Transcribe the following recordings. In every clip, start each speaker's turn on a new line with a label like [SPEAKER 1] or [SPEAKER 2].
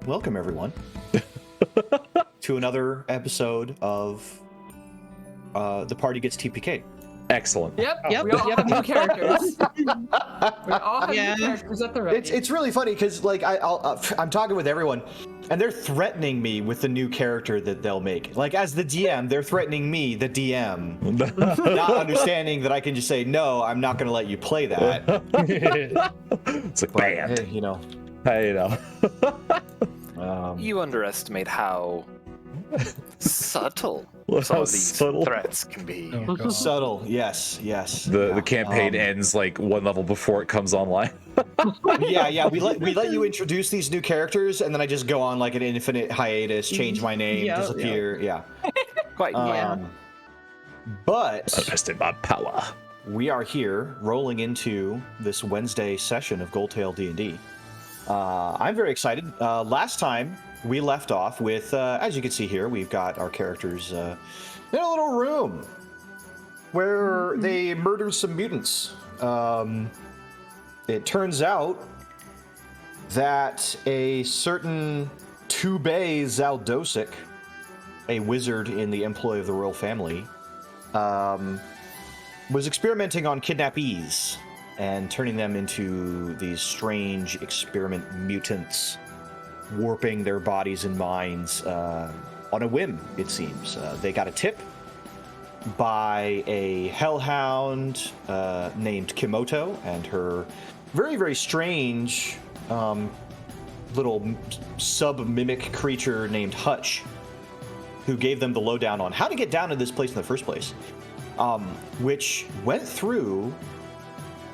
[SPEAKER 1] welcome everyone to another episode of The Party Gets TPK.
[SPEAKER 2] Excellent.
[SPEAKER 3] Yep. We all have new characters. We all have new characters at the ready.
[SPEAKER 1] It's really funny because like I'm talking with everyone, and they're threatening me with the new character that they'll make. Like as the DM, they're threatening me, the DM, not understanding that I can just say no. I'm not going to let you play that.
[SPEAKER 2] It's like banned.
[SPEAKER 1] Hey, you know.
[SPEAKER 4] You underestimate how subtle some
[SPEAKER 2] How
[SPEAKER 4] of these
[SPEAKER 2] subtle.
[SPEAKER 4] threats can be.
[SPEAKER 5] Oh,
[SPEAKER 1] Subtle, yes.
[SPEAKER 2] The campaign ends like one level before it comes online.
[SPEAKER 1] Yeah. We let you introduce these new characters, and then I just go on like an infinite hiatus, change my name, disappear. Yeah.
[SPEAKER 4] Quite.
[SPEAKER 1] But
[SPEAKER 2] Underestimate my power.
[SPEAKER 1] we are here rolling into this Wednesday session of GoldTail D&D. I'm very excited. Last time we left off with, as you can see here, we've got our characters in a little room where they murdered some mutants. It turns out that a certain Tubei Zaldosic, a wizard in the employ of the royal family, was experimenting on kidnappees and turning them into these strange experiment mutants, warping their bodies and minds on a whim, it seems. They got a tip by a hellhound named Kimoto and her very, very strange little sub-mimic creature named Hutch, who gave them the lowdown on how to get down to this place in the first place, which went through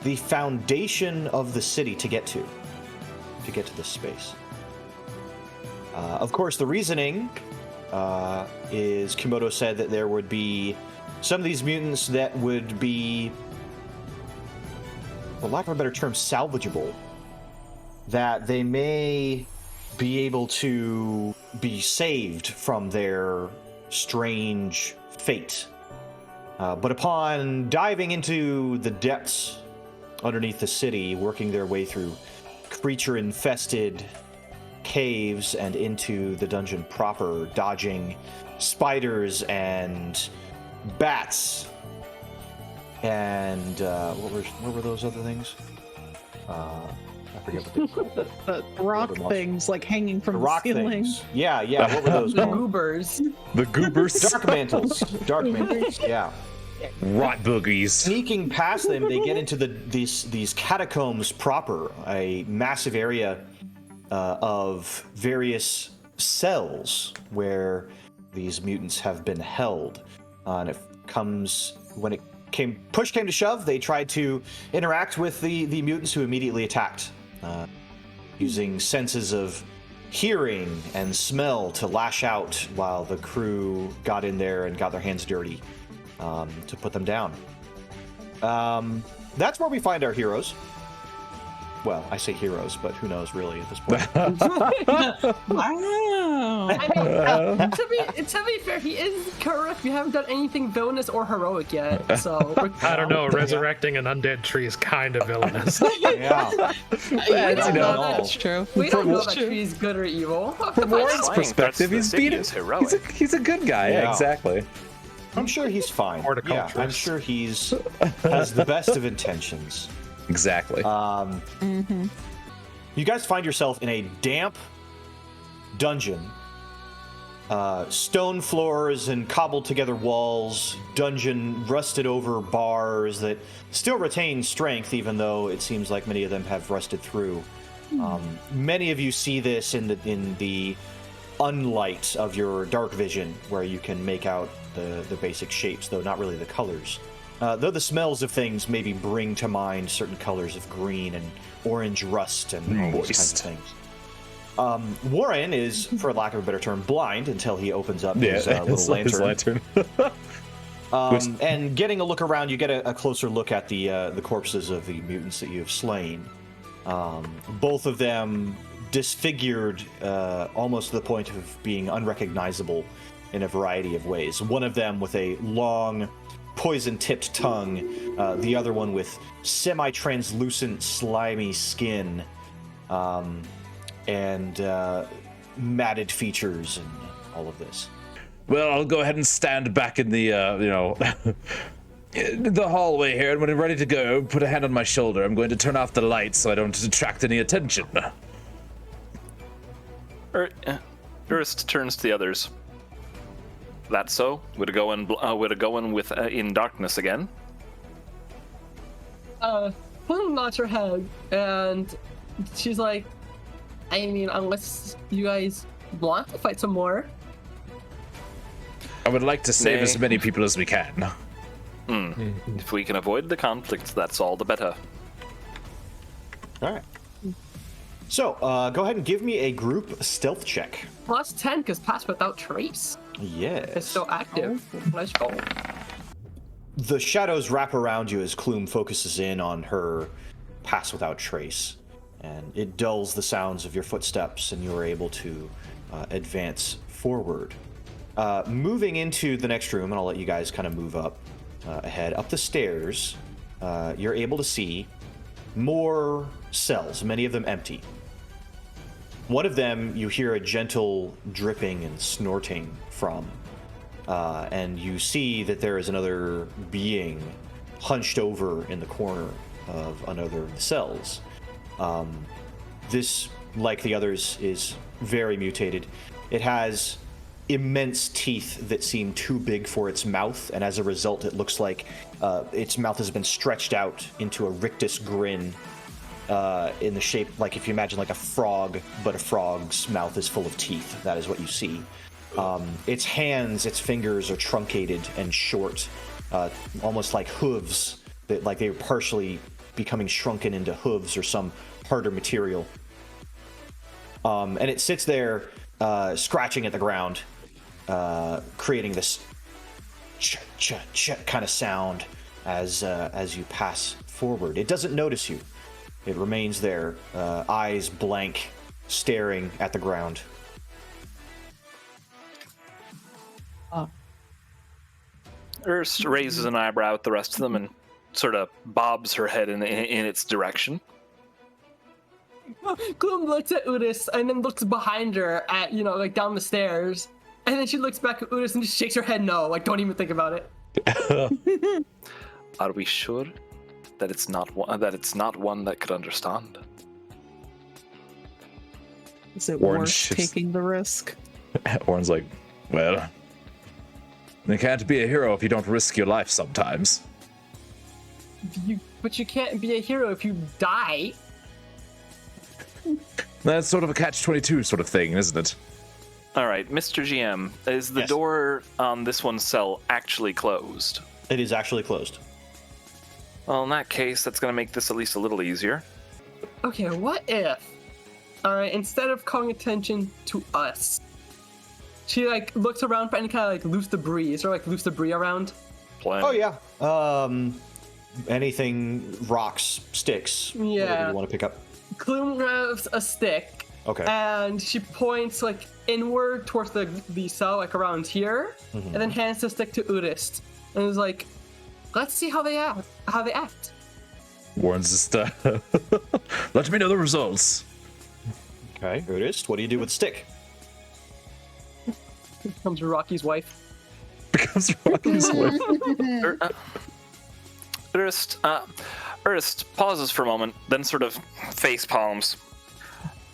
[SPEAKER 1] the foundation of the city to get to this space. Of course, the reasoning is Kimoto said that there would be some of these mutants that would be, for lack of a better term, salvageable, that they may be able to be saved from their strange fate. But upon diving into the depths underneath the city, working their way through creature-infested caves and into the dungeon proper, dodging spiders and bats and what were those other things? I forget what they were called.
[SPEAKER 5] The rock things like hanging from the ceiling.
[SPEAKER 1] Things. Yeah. What were those
[SPEAKER 3] The
[SPEAKER 1] called?
[SPEAKER 3] goobers.
[SPEAKER 2] The goobers.
[SPEAKER 1] Dark mantles. Yeah.
[SPEAKER 2] Rot boogies.
[SPEAKER 1] Sneaking past them, they get into these catacombs proper, a massive area of various cells where these mutants have been held. And push came to shove, they tried to interact with the mutants, who immediately attacked, using senses of hearing and smell to lash out while the crew got in there and got their hands dirty to put them down. That's where we find our heroes. Well, I say heroes, but who knows really at this point.
[SPEAKER 5] Wow.
[SPEAKER 3] I mean, to be fair, he is correct. We haven't done anything villainous or heroic yet, so
[SPEAKER 5] I don't know. Resurrecting an undead tree is kind of villainous.
[SPEAKER 1] Yeah.
[SPEAKER 5] That's true.
[SPEAKER 3] we don't know that tree's good or evil.
[SPEAKER 2] From Warren's
[SPEAKER 4] Flying
[SPEAKER 2] perspective,
[SPEAKER 4] threats
[SPEAKER 2] he's
[SPEAKER 4] to the city
[SPEAKER 2] beaten.
[SPEAKER 4] is heroic.
[SPEAKER 2] He's a good guy.
[SPEAKER 1] Yeah.
[SPEAKER 2] Yeah, exactly.
[SPEAKER 1] I'm sure he's fine. Yeah,
[SPEAKER 5] Horticulturist.
[SPEAKER 1] I'm sure he's has the best of intentions.
[SPEAKER 2] Exactly.
[SPEAKER 1] You guys find yourself in a damp dungeon. Stone floors and cobbled together walls, dungeon rusted over bars that still retain strength, even though it seems like many of them have rusted through. Many of you see this in the unlight of your dark vision, where you can make out the basic shapes, though not really the colors. Though the smells of things maybe bring to mind certain colors of green and orange rust and all those kinds of things. Warren is, for lack of a better term, blind until he opens up his little lantern. And getting a look around, you get a closer look at the corpses of the mutants that you have slain. Both of them disfigured almost to the point of being unrecognizable in a variety of ways. One of them with a long, poison-tipped tongue, the other one with semi-translucent, slimy skin, and matted features and all of this.
[SPEAKER 2] Well, I'll go ahead and stand back in the, the hallway here, and when I'm ready to go, put a hand on my shoulder. I'm going to turn off the lights so I don't attract any attention.
[SPEAKER 4] Urst turns to the others. That so? Would it go in with in darkness again?
[SPEAKER 3] Plum nods her head, and she's like, I mean, unless you guys want to fight some more.
[SPEAKER 2] I would like to save as many people as we can.
[SPEAKER 4] If we can avoid the conflict, that's all the better.
[SPEAKER 1] All right. So, go ahead and give me a group stealth check.
[SPEAKER 3] Plus 10, because Pass Without Trace
[SPEAKER 1] Yes.
[SPEAKER 3] is still active. Nice goal.
[SPEAKER 1] The shadows wrap around you as Clume focuses in on her Pass Without Trace, and it dulls the sounds of your footsteps, and you are able to advance forward. Moving into the next room, and I'll let you guys kind of move up ahead. Up the stairs, you're able to see more cells, many of them empty. One of them, you hear a gentle dripping and snorting from, and you see that there is another being hunched over in the corner of another of the cells. This, like the others, is very mutated. It has immense teeth that seem too big for its mouth, and as a result, it looks like its mouth has been stretched out into a rictus grin in the shape, like if you imagine like a frog, but a frog's mouth is full of teeth. That is what you see. Its hands, its fingers are truncated and short, almost like hooves, that like they were partially becoming shrunken into hooves or some harder material. And it sits there scratching at the ground, creating this ch-ch-ch kind of sound as you pass forward. It doesn't notice you. It remains there, eyes blank, staring at the ground.
[SPEAKER 4] Urst raises an eyebrow at the rest of them and sort of bobs her head in its direction.
[SPEAKER 3] Gloom looks at Udis and then looks behind her at, like down the stairs. And then she looks back at Udis and just shakes her head no, like don't even think about it.
[SPEAKER 4] Are we sure that it's not one that could understand?
[SPEAKER 6] Is it
[SPEAKER 2] Orange
[SPEAKER 6] worth
[SPEAKER 2] is-
[SPEAKER 6] taking the risk?
[SPEAKER 2] Orin's like, well, you can't be a hero if you don't risk your life sometimes.
[SPEAKER 3] But you can't be a hero if you die.
[SPEAKER 2] That's sort of a catch-22 sort of thing, isn't it?
[SPEAKER 4] All right, Mr. GM, is the
[SPEAKER 1] Yes.
[SPEAKER 4] door on this one's cell actually closed?
[SPEAKER 1] It is actually closed.
[SPEAKER 4] Well, in that case, that's going to make this at least a little easier.
[SPEAKER 3] Okay, what if, instead of calling attention to us, she looks around for any kind of loose debris? Is there loose debris around?
[SPEAKER 4] Plenty.
[SPEAKER 1] Oh yeah. Anything, rocks, sticks, whatever
[SPEAKER 3] Yeah.
[SPEAKER 1] you want to pick up.
[SPEAKER 3] Gloom grabs a stick.
[SPEAKER 1] Okay.
[SPEAKER 3] And she points inward towards the cell, around here, and then hands the stick to Udist, and is like, "Let's see how they act."
[SPEAKER 2] Warren's just, let me know the results.
[SPEAKER 1] Okay, Udist, what do you do with the stick?
[SPEAKER 3] Here comes Rocky's wife.
[SPEAKER 2] Becomes Rocky's wife.
[SPEAKER 4] Urst pauses for a moment, then sort of face palms.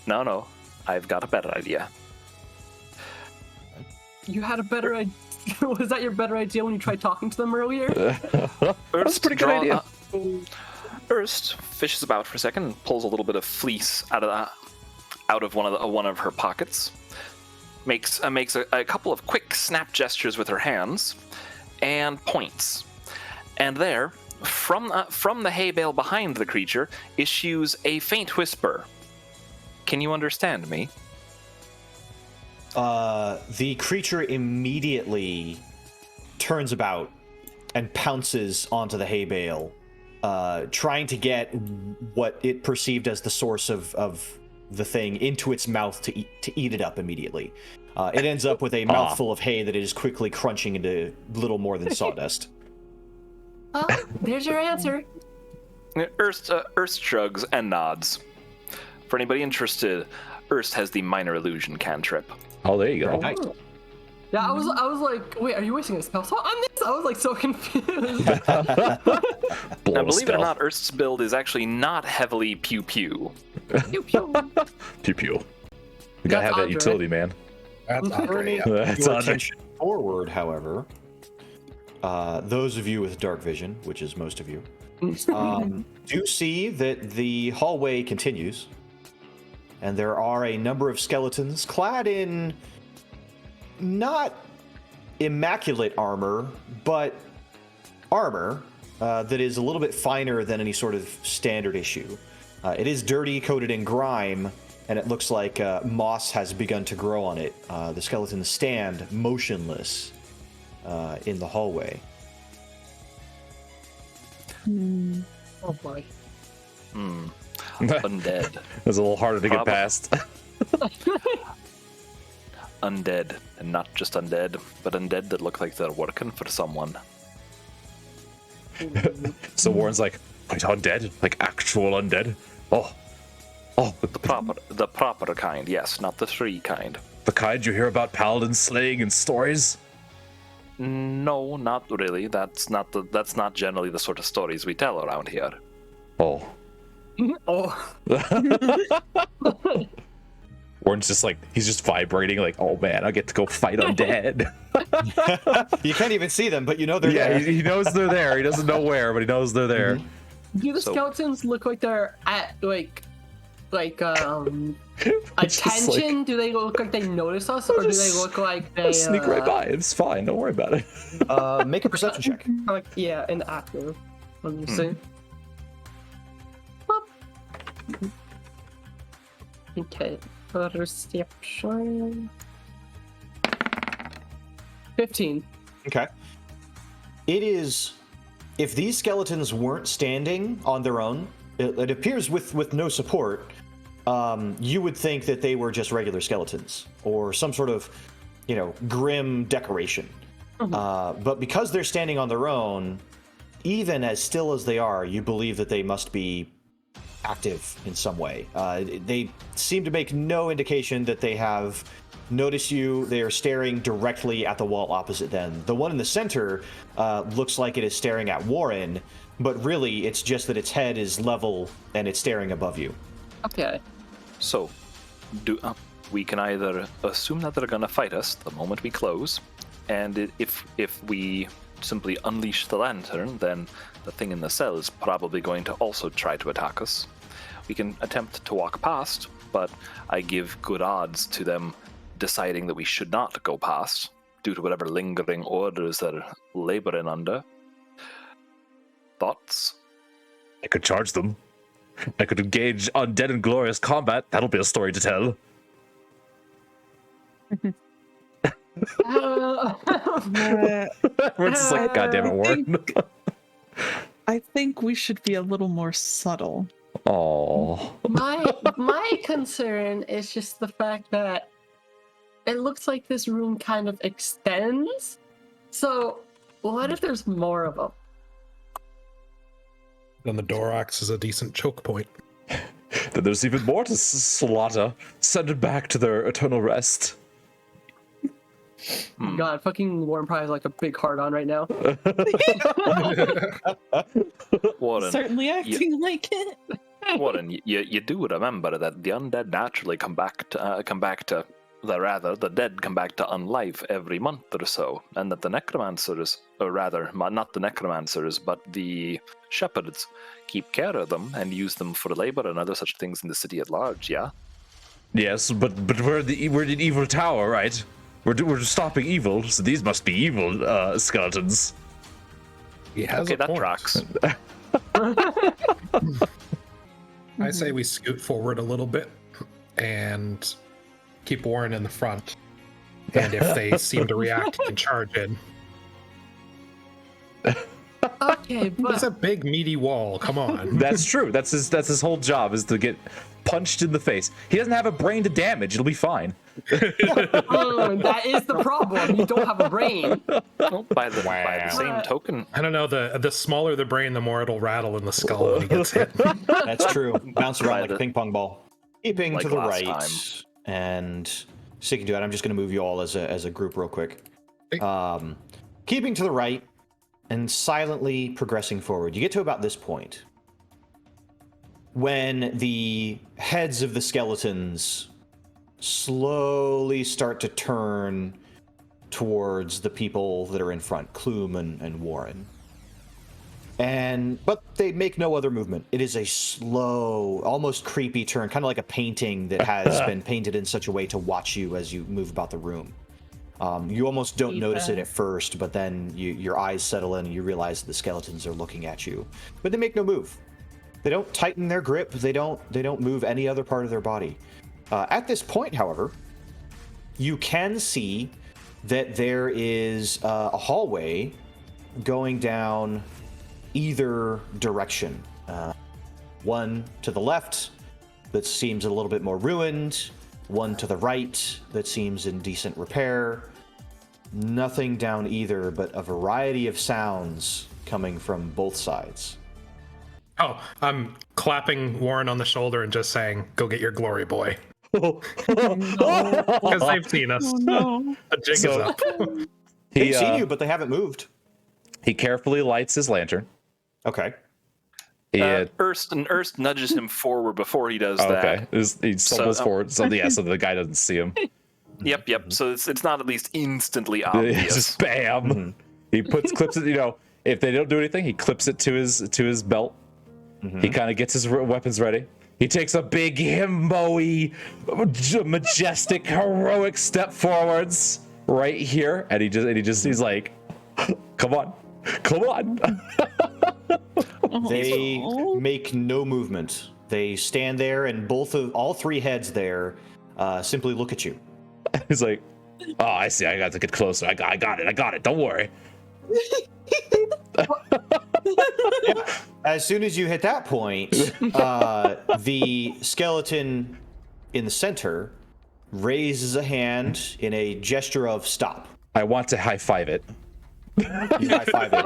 [SPEAKER 4] No, I've got a better idea.
[SPEAKER 3] You had a better idea. Was that your better idea when you tried talking to them earlier?
[SPEAKER 2] That's a pretty good idea.
[SPEAKER 4] Urst fishes about for a second and pulls a little bit of fleece out of one of her pockets. Makes a couple of quick snap gestures with her hands, and points. And there, from the hay bale behind the creature, issues a faint whisper. Can you understand me?
[SPEAKER 1] The creature immediately turns about and pounces onto the hay bale, trying to get what it perceived as the source of the thing into its mouth to eat it up immediately. It ends up with a mouthful of hay that it is quickly crunching into little more than sawdust.
[SPEAKER 3] Oh, there's your answer.
[SPEAKER 4] Urst shrugs and nods. For anybody interested, Erst has the minor illusion cantrip.
[SPEAKER 2] Oh, there you go.
[SPEAKER 1] Nice.
[SPEAKER 3] Yeah, I was like, wait, are you wasting a spell slot on this? I was like so confused.
[SPEAKER 2] Blow
[SPEAKER 4] Now,
[SPEAKER 2] a
[SPEAKER 4] believe it
[SPEAKER 2] spell.
[SPEAKER 4] or not, Erst's build is actually not heavily pew pew.
[SPEAKER 3] Pew, pew.
[SPEAKER 2] Pew pew. You gotta have that
[SPEAKER 3] Andre.
[SPEAKER 2] utility, man.
[SPEAKER 5] That's Andre,
[SPEAKER 1] Turning
[SPEAKER 5] yeah.
[SPEAKER 2] That's
[SPEAKER 1] your
[SPEAKER 2] Andre.
[SPEAKER 1] attention forward, however, those of you with dark vision, which is most of you, do see that the hallway continues, and there are a number of skeletons clad in not immaculate armor, but armor that is a little bit finer than any sort of standard issue. It is dirty, coated in grime, and it looks like moss has begun to grow on it. The skeletons stand motionless in the hallway.
[SPEAKER 3] Oh boy.
[SPEAKER 4] Undead.
[SPEAKER 2] It's a little harder to get
[SPEAKER 4] Probably.
[SPEAKER 2] past.
[SPEAKER 4] Undead. And not just undead, but undead that look like they're working for someone.
[SPEAKER 2] So Warren's like, wait, undead? Like actual undead? Oh,
[SPEAKER 4] The proper kind, yes, not the free kind.
[SPEAKER 2] the kind you hear about paladins slaying in stories?
[SPEAKER 4] No, not really. That's not generally the sort of stories we tell around here.
[SPEAKER 2] Oh.
[SPEAKER 3] Oh.
[SPEAKER 2] Warren's just like, he's just vibrating like, oh man, I get to go fight undead.
[SPEAKER 1] You can't even see them, but you know they're
[SPEAKER 2] Yeah,
[SPEAKER 1] there.
[SPEAKER 2] he knows they're there. He doesn't know where, but he knows they're there.
[SPEAKER 3] Do the
[SPEAKER 4] So-
[SPEAKER 3] skeletons look like they're at like
[SPEAKER 2] Just
[SPEAKER 3] attention? Do they look like they notice us, or do they look like they
[SPEAKER 2] Sneak right by. It's fine. Don't worry about it.
[SPEAKER 1] Make a perception check.
[SPEAKER 3] Like yeah, in active. Let me see. Boop. Okay, perception. 15.
[SPEAKER 1] Okay. It is. If these skeletons weren't standing on their own, it appears with no support, you would think that they were just regular skeletons or some sort of, grim decoration. But because they're standing on their own, even as still as they are, you believe that they must be active in some way. They seem to make no indication that they have noticed you. They are staring directly at the wall opposite them. The one in the center looks like it is staring at Warren, but really it's just that its head is level and it's staring above you.
[SPEAKER 3] Okay.
[SPEAKER 4] So, we can either assume that they're gonna fight us the moment we close, and if we simply unleash the lantern, then the thing in the cell is probably going to also try to attack us. We can attempt to walk past, but I give good odds to them deciding that we should not go past due to whatever lingering orders they're laboring under. Thoughts?
[SPEAKER 2] I could charge them. I could engage undead in glorious combat. That'll be a story to tell. We're just like, God damn it, Warren.
[SPEAKER 6] I think we should be a little more subtle.
[SPEAKER 2] Oh.
[SPEAKER 3] My concern is just the fact that it looks like this room kind of extends. So, what if there's more of them?
[SPEAKER 5] Then the door acts as a decent choke point.
[SPEAKER 2] Then there's even more to slaughter. Send it back to their eternal rest.
[SPEAKER 3] God, fucking Warren probably has like a big heart on right now.
[SPEAKER 4] Warren,
[SPEAKER 6] Certainly acting like it.
[SPEAKER 4] Warren, you do remember that the undead naturally come back to the dead come back to unlife every month or so, and that the necromancers, or rather, not the necromancers, but the shepherds, keep care of them and use them for labor and other such things in the city at large. Yeah.
[SPEAKER 2] Yes, but we're in evil tower, right? We're stopping evil, so these must be evil skeletons.
[SPEAKER 5] He has
[SPEAKER 4] Okay,
[SPEAKER 5] a
[SPEAKER 4] that
[SPEAKER 5] point.
[SPEAKER 4] tracks.
[SPEAKER 5] I say we scoot forward a little bit and keep Warren in the front. And if they seem to react, we can charge in.
[SPEAKER 3] Okay,
[SPEAKER 5] It's a
[SPEAKER 3] but
[SPEAKER 5] big meaty wall. Come on.
[SPEAKER 2] That's true. That's his whole job, is to get punched in the face. He doesn't have a brain to damage. It'll be fine.
[SPEAKER 3] that is the problem. You don't have a brain.
[SPEAKER 4] Well, by the same token,
[SPEAKER 5] I don't know. The smaller the brain, the more it'll rattle in the skull when he gets hit.
[SPEAKER 1] That's true. Bounce around like a
[SPEAKER 4] Right.
[SPEAKER 1] ping pong ball. Keeping
[SPEAKER 4] like
[SPEAKER 1] to the
[SPEAKER 4] last
[SPEAKER 1] right
[SPEAKER 4] time.
[SPEAKER 1] and sticking to it. I'm just going to move you all as a group real quick.
[SPEAKER 5] Okay.
[SPEAKER 1] Keeping to the right and silently progressing forward. You get to about this point when the heads of the skeletons slowly start to turn towards the people that are in front, Clume and Warren. But they make no other movement. It is a slow, almost creepy turn, kind of like a painting that has been painted in such a way to watch you as you move about the room. You almost don't notice it at first, but then your eyes settle in and you realize the skeletons are looking at you. But they make no move. They don't tighten their grip. They don't move any other part of their body. At this point, however, you can see that there is a hallway going down either direction. One to the left that seems a little bit more ruined, one to the right that seems in decent repair. Nothing down either, but a variety of sounds coming from both sides.
[SPEAKER 5] Oh, I'm clapping Warren on the shoulder and just saying, "Go get your glory, boy," because they've seen us.
[SPEAKER 6] Oh, no.
[SPEAKER 5] The jig is up.
[SPEAKER 1] They've seen you, but they haven't moved.
[SPEAKER 2] He carefully lights his lantern.
[SPEAKER 1] Okay.
[SPEAKER 4] Erst nudges him forward before he does that.
[SPEAKER 2] Okay. He stumbles forward. So the guy doesn't see him.
[SPEAKER 4] Yep. So it's not at least instantly
[SPEAKER 2] It's
[SPEAKER 4] obvious.
[SPEAKER 2] just bam. He clips it. If they don't do anything, he clips it to his belt. He kind of gets his weapons ready. He takes a big himbo-y, majestic, heroic step forwards right here, and he's like, "Come on."
[SPEAKER 1] They make no movement. They stand there, and all three heads there simply look at you.
[SPEAKER 2] He's like, "Oh, I see. I got to get closer. I got it. Don't worry."
[SPEAKER 1] As soon as you hit that point, the skeleton in the center raises a hand in a gesture of stop.
[SPEAKER 2] I want to high five it.
[SPEAKER 1] You high five it.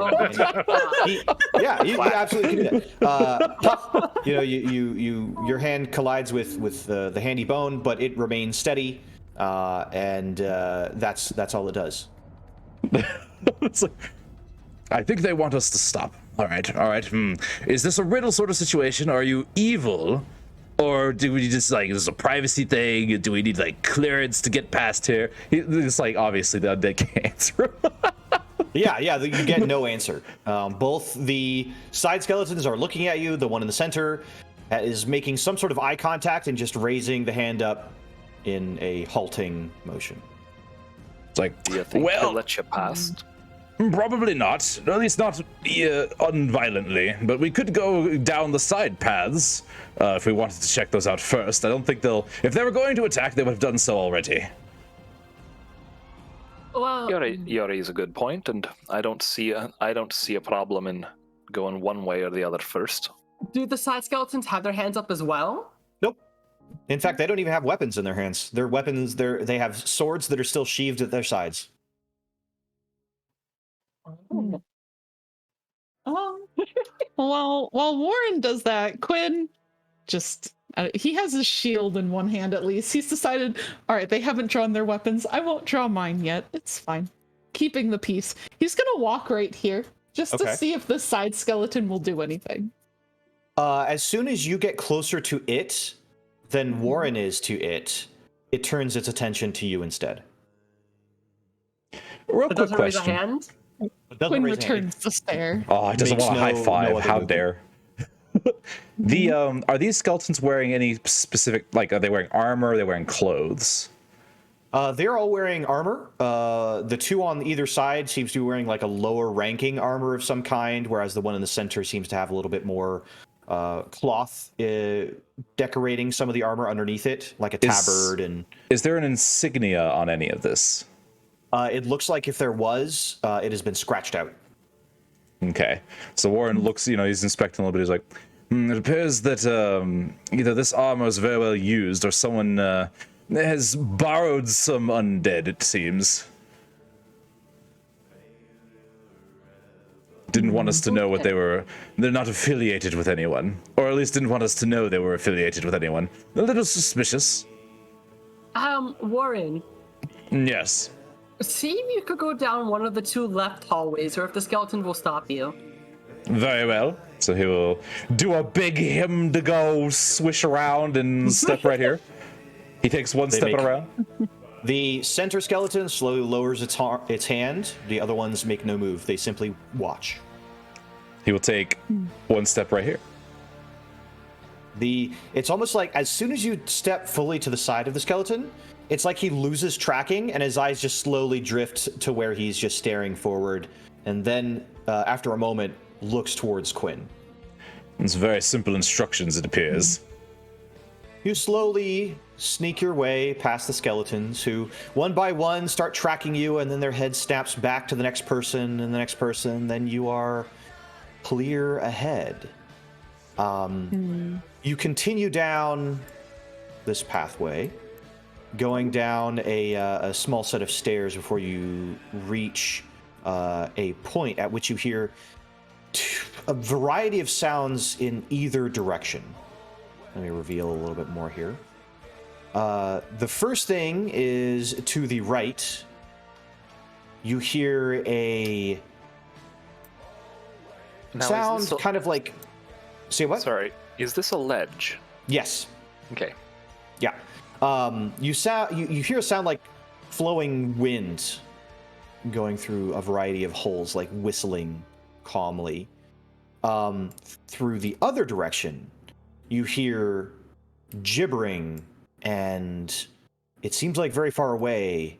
[SPEAKER 1] You absolutely can do that. Your hand collides with the handy bone, but it remains steady, and that's all it does.
[SPEAKER 2] It's like, I think they want us to stop. All right. Is this a riddle sort of situation? Are you evil? Or do we just is this a privacy thing? Do we need clearance to get past here? It's obviously they can't answer.
[SPEAKER 1] Yeah, you get no answer. Both the side skeletons are looking at you. The one in the center is making some sort of eye contact and just raising the hand up in a halting motion.
[SPEAKER 2] It's like,
[SPEAKER 4] Do you think they'll let you past?
[SPEAKER 2] Probably not. At least not unviolently. But we could go down the side paths if we wanted to check those out first. I don't think they'll. If they were going to attack, they would have done so already.
[SPEAKER 3] Well,
[SPEAKER 4] You raise a good point, and I don't see a problem in going one way or the other first.
[SPEAKER 3] do the side skeletons have their hands up as well?
[SPEAKER 1] Nope. In fact, they don't even have weapons in their hands. Their weapons, they have swords that are still sheathed at their sides.
[SPEAKER 6] While Warren does that, Quinn just he has his shield in one hand at least. He's decided, all right, they haven't drawn their weapons. I won't draw mine yet. It's fine. Keeping the peace. He's gonna walk right here just to see if this side skeleton will do anything.
[SPEAKER 1] As soon as you get closer to it than Warren is to it, it turns its attention to you instead.
[SPEAKER 2] Real
[SPEAKER 3] It
[SPEAKER 2] quick
[SPEAKER 3] doesn't raise a
[SPEAKER 2] question.
[SPEAKER 3] hand?
[SPEAKER 6] Quinn returns the stare.
[SPEAKER 2] Oh, he doesn't
[SPEAKER 1] Makes
[SPEAKER 2] want to high
[SPEAKER 1] no
[SPEAKER 2] five.
[SPEAKER 1] other
[SPEAKER 2] How
[SPEAKER 1] movement.
[SPEAKER 2] dare. Are these skeletons wearing any specific, are they wearing armor? Are they wearing clothes?
[SPEAKER 1] They're all wearing armor. The two on either side seems to be wearing a lower ranking armor of some kind, whereas the one in the center seems to have a little bit more cloth decorating some of the armor underneath it, like a tabard.
[SPEAKER 2] Is there an insignia on any of this?
[SPEAKER 1] It looks like if there was, it has been scratched out.
[SPEAKER 2] Okay. So Warren looks, he's inspecting a little bit. He's like, it appears that either this armor is very well used or someone has borrowed some undead, it seems. didn't want us to know what they were. They're not affiliated with anyone, or at least didn't want us to know they were affiliated with anyone. A little suspicious.
[SPEAKER 3] Warren,
[SPEAKER 2] Yes.
[SPEAKER 3] see if you could go down one of the 2 left hallways, or if the skeleton will stop you.
[SPEAKER 2] Very well. So he will do a big him to go swish around and step right here. He takes one step around.
[SPEAKER 1] The center skeleton slowly lowers its hand. The other ones make no move. They simply watch.
[SPEAKER 2] He will take one step right here.
[SPEAKER 1] It's almost like as soon as you step fully to the side of the skeleton, it's like he loses tracking and his eyes just slowly drift to where he's just staring forward, and then after a moment looks towards Quinn.
[SPEAKER 2] It's very simple instructions, it appears.
[SPEAKER 1] You slowly sneak your way past the skeletons, who one by one start tracking you, and then their head snaps back to the next person and the next person. Then you are clear ahead. You continue down this pathway, going down a small set of stairs before you reach a point at which you hear a variety of sounds in either direction. Let me reveal a little bit more here. The first thing is to the right. You hear a sound kind of like... Say what?
[SPEAKER 4] Sorry, is this a ledge?
[SPEAKER 1] Yes.
[SPEAKER 4] Okay.
[SPEAKER 1] Yeah. You hear a sound like flowing wind going through a variety of holes, like whistling calmly. Through the other direction, you hear gibbering, and it seems like very far away,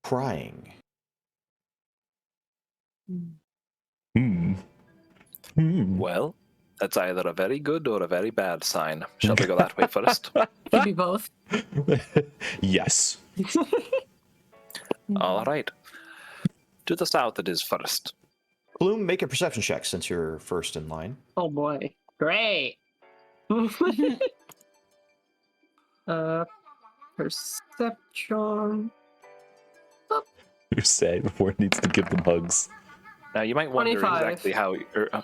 [SPEAKER 1] crying.
[SPEAKER 4] Well, that's either a very good or a very bad sign. Shall we go that way first?
[SPEAKER 3] Could be both.
[SPEAKER 2] Yes.
[SPEAKER 4] All right. To the south it is first.
[SPEAKER 1] Bloom, make a perception check since you're first in line.
[SPEAKER 3] Oh boy. Great. Perception.
[SPEAKER 2] You're sad before it needs to give them hugs.
[SPEAKER 4] Now you might wonder
[SPEAKER 3] 25.
[SPEAKER 4] exactly how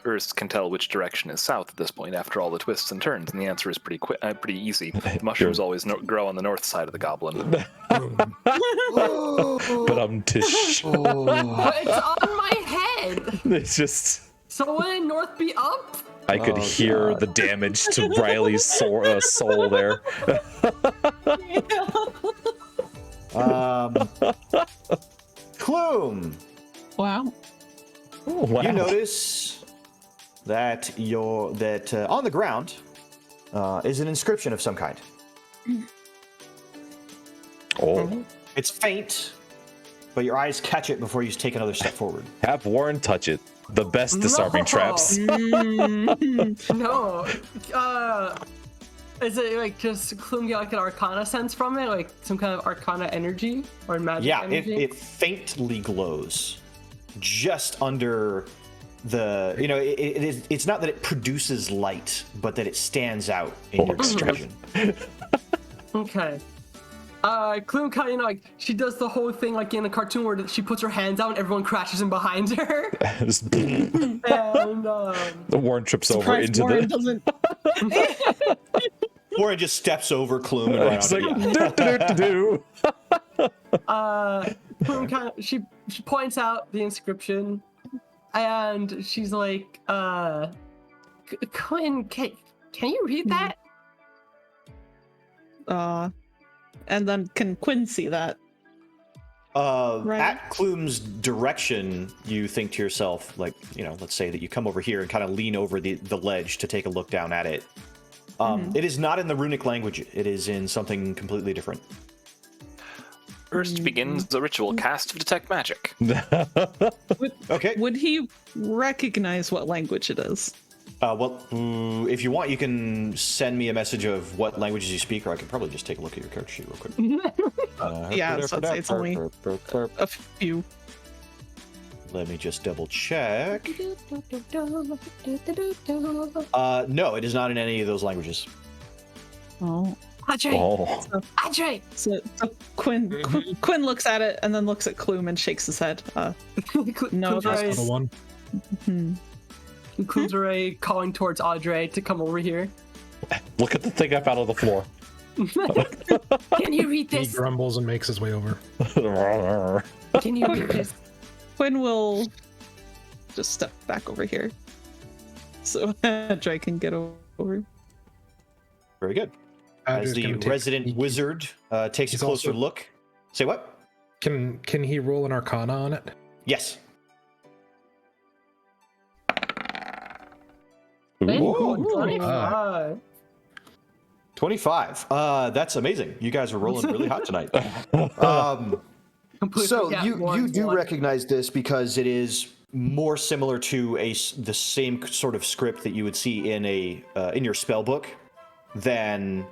[SPEAKER 4] Urs can tell which direction is south at this point after all the twists and turns, and the answer is pretty easy. Mushrooms always grow on the north side of the goblin.
[SPEAKER 2] But I'm tish.
[SPEAKER 3] But it's on my head.
[SPEAKER 2] It's just...
[SPEAKER 3] So wouldn't north be up?
[SPEAKER 2] I could hear the damage to Riley's soul there.
[SPEAKER 1] Clume,
[SPEAKER 6] Wow.
[SPEAKER 2] Oh, wow.
[SPEAKER 1] you notice that on the ground is an inscription of some kind.
[SPEAKER 2] Oh.
[SPEAKER 1] It's faint, but your eyes catch it before you take another step forward.
[SPEAKER 2] Have Warren touch it. The best disarming traps.
[SPEAKER 3] No. Is it like just Clume get like an arcana sense from it? Like some kind of arcana energy or magic energy?
[SPEAKER 1] It faintly glows just under the, it's not that it produces light, but that it stands out in your vision.
[SPEAKER 3] Okay. Clume kind of like she does the whole thing like in a cartoon where she puts her hands out and everyone crashes in behind her. And
[SPEAKER 2] Warren trips over
[SPEAKER 6] Surprised
[SPEAKER 2] into
[SPEAKER 6] Warren
[SPEAKER 2] the...
[SPEAKER 6] doesn't.
[SPEAKER 1] Warren just steps over Clume and right
[SPEAKER 2] It's
[SPEAKER 1] onto
[SPEAKER 2] like,
[SPEAKER 1] the
[SPEAKER 3] Clume kind of she points out the inscription, and she's like, Quinn, can you read that?
[SPEAKER 6] And then can Quinn see that? Right.
[SPEAKER 1] At Clume's direction, you think to yourself, like, let's say that you come over here and kind of lean over the ledge to take a look down at it. It is not in the runic language. It is in something completely different.
[SPEAKER 4] First begins the ritual cast of detect magic.
[SPEAKER 1] Okay.
[SPEAKER 6] Would he recognize what language it is?
[SPEAKER 1] If you want, you can send me a message of what languages you speak, or I could probably just take a look at your character sheet real quick.
[SPEAKER 6] Yeah, so I'd say it's only a few.
[SPEAKER 1] Let me just double check. No, it is not in any of those languages.
[SPEAKER 6] Oh.
[SPEAKER 3] Andre,
[SPEAKER 2] Oh.
[SPEAKER 3] Andre.
[SPEAKER 6] So Quinn looks at it and then looks at Clume and shakes his head. No,
[SPEAKER 3] Clume's
[SPEAKER 5] Another one.
[SPEAKER 3] already calling towards Audrey to come over here.
[SPEAKER 2] Look at the thing I found on the floor.
[SPEAKER 3] Can you read
[SPEAKER 5] He
[SPEAKER 3] this?
[SPEAKER 5] grumbles and makes his way over.
[SPEAKER 3] Can you read this?
[SPEAKER 6] Quinn will just step back over here so Drake can get over.
[SPEAKER 1] Very good. As
[SPEAKER 5] Andrew's
[SPEAKER 1] the
[SPEAKER 5] gonna take a
[SPEAKER 1] resident
[SPEAKER 5] sneak.
[SPEAKER 1] wizard takes a
[SPEAKER 5] He's
[SPEAKER 1] closer
[SPEAKER 5] also-
[SPEAKER 1] look. Say what?
[SPEAKER 5] Can he roll an Arcana on it?
[SPEAKER 1] Yes.
[SPEAKER 2] Ooh.
[SPEAKER 3] 25.
[SPEAKER 1] 25. That's amazing. You guys are rolling really hot tonight.
[SPEAKER 3] Completely
[SPEAKER 1] So
[SPEAKER 3] got
[SPEAKER 1] you do
[SPEAKER 3] one.
[SPEAKER 1] recognize this because it is more similar to the same sort of script that you would see in in your spell book than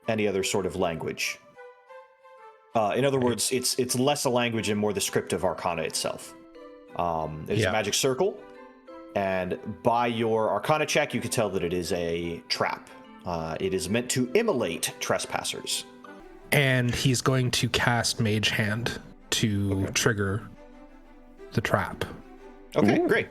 [SPEAKER 1] any other sort of language. In other words, it's less a language and more the script of Arcana itself. It is a magic circle, and by your Arcana check, you can tell that it is a trap. It is meant to immolate trespassers.
[SPEAKER 5] And he's going to cast Mage Hand to trigger the trap
[SPEAKER 1] Okay, great.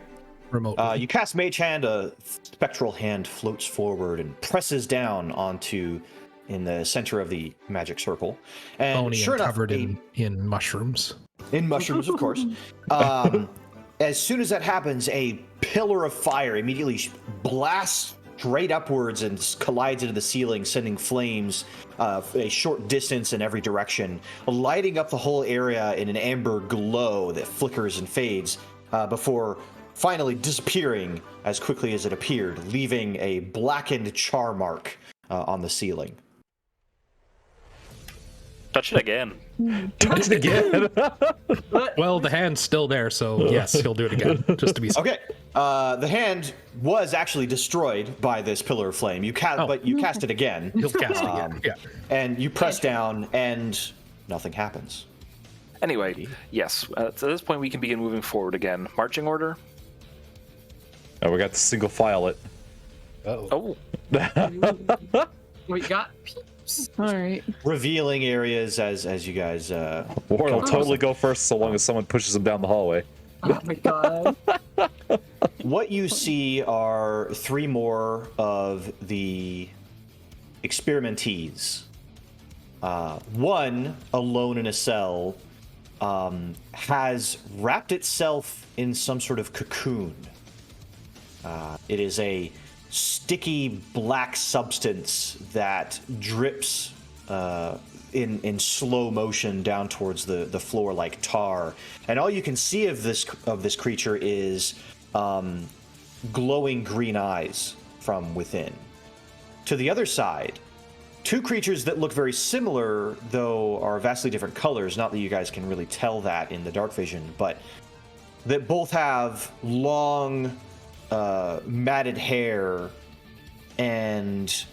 [SPEAKER 5] remotely.
[SPEAKER 1] You cast Mage Hand, a spectral hand floats forward and presses down onto in the center of the magic circle. And
[SPEAKER 5] Bony
[SPEAKER 1] sure
[SPEAKER 5] and
[SPEAKER 1] enough,
[SPEAKER 5] covered in mushrooms.
[SPEAKER 1] in mushrooms, of course. As soon as that happens, a pillar of fire immediately blasts straight upwards and collides into the ceiling, sending flames a short distance in every direction, lighting up the whole area in an amber glow that flickers and fades before finally disappearing as quickly as it appeared, leaving a blackened char mark on the ceiling.
[SPEAKER 4] Touch it again.
[SPEAKER 5] Touch it again. Well, the hand's still there, so yes, he'll do it again, just to be safe.
[SPEAKER 1] Okay, the hand was actually destroyed by this pillar of flame. But you cast it again.
[SPEAKER 5] He'll cast it again. Yeah.
[SPEAKER 1] And you press down, and nothing happens.
[SPEAKER 4] Anyway, yes. At this point, we can begin moving forward again. Marching order.
[SPEAKER 2] Oh, we got the single file it.
[SPEAKER 4] Oh,
[SPEAKER 3] We got peeps.
[SPEAKER 6] All right.
[SPEAKER 1] Revealing areas as you guys.
[SPEAKER 2] Warren will totally go first so long as someone pushes him down the hallway.
[SPEAKER 3] Oh my god.
[SPEAKER 1] What you see are 3 more of the experimentees. One, alone in a cell, has wrapped itself in some sort of cocoon. It is a sticky black substance that drips in slow motion down towards the floor like tar, and all you can see of this creature is glowing green eyes from within. To the other side, 2 creatures that look very similar, though are vastly different colors. Not that you guys can really tell that in the dark vision, but that both have long matted hair and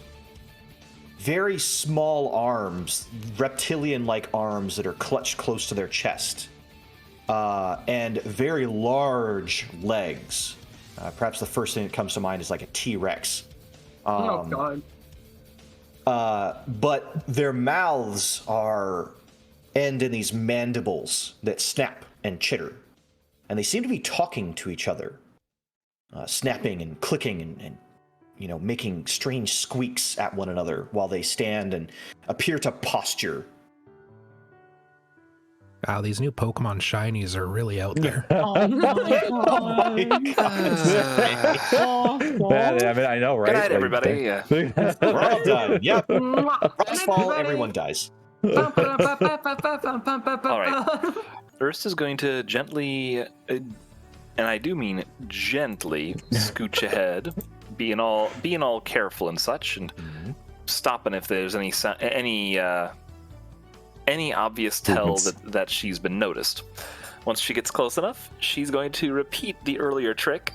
[SPEAKER 1] very small arms, reptilian-like arms that are clutched close to their chest, and very large legs. Perhaps the first thing that comes to mind is like a T-Rex.
[SPEAKER 3] Oh god.
[SPEAKER 1] But their mouths end in these mandibles that snap and chitter, and they seem to be talking to each other, snapping and clicking and making strange squeaks at one another while they stand and appear to posture.
[SPEAKER 5] Wow, these new Pokemon shinies are really out there.
[SPEAKER 6] Oh my god.
[SPEAKER 2] I mean, I know, right?
[SPEAKER 4] good night, everybody.
[SPEAKER 1] We're all done. Yep. Frost fall, everyone dies.
[SPEAKER 4] All right. Ernst is going to gently, and I do mean gently, scooch ahead, being all careful and such, and stopping if there's any obvious tell that she's been noticed. Once she gets close enough, she's going to repeat the earlier trick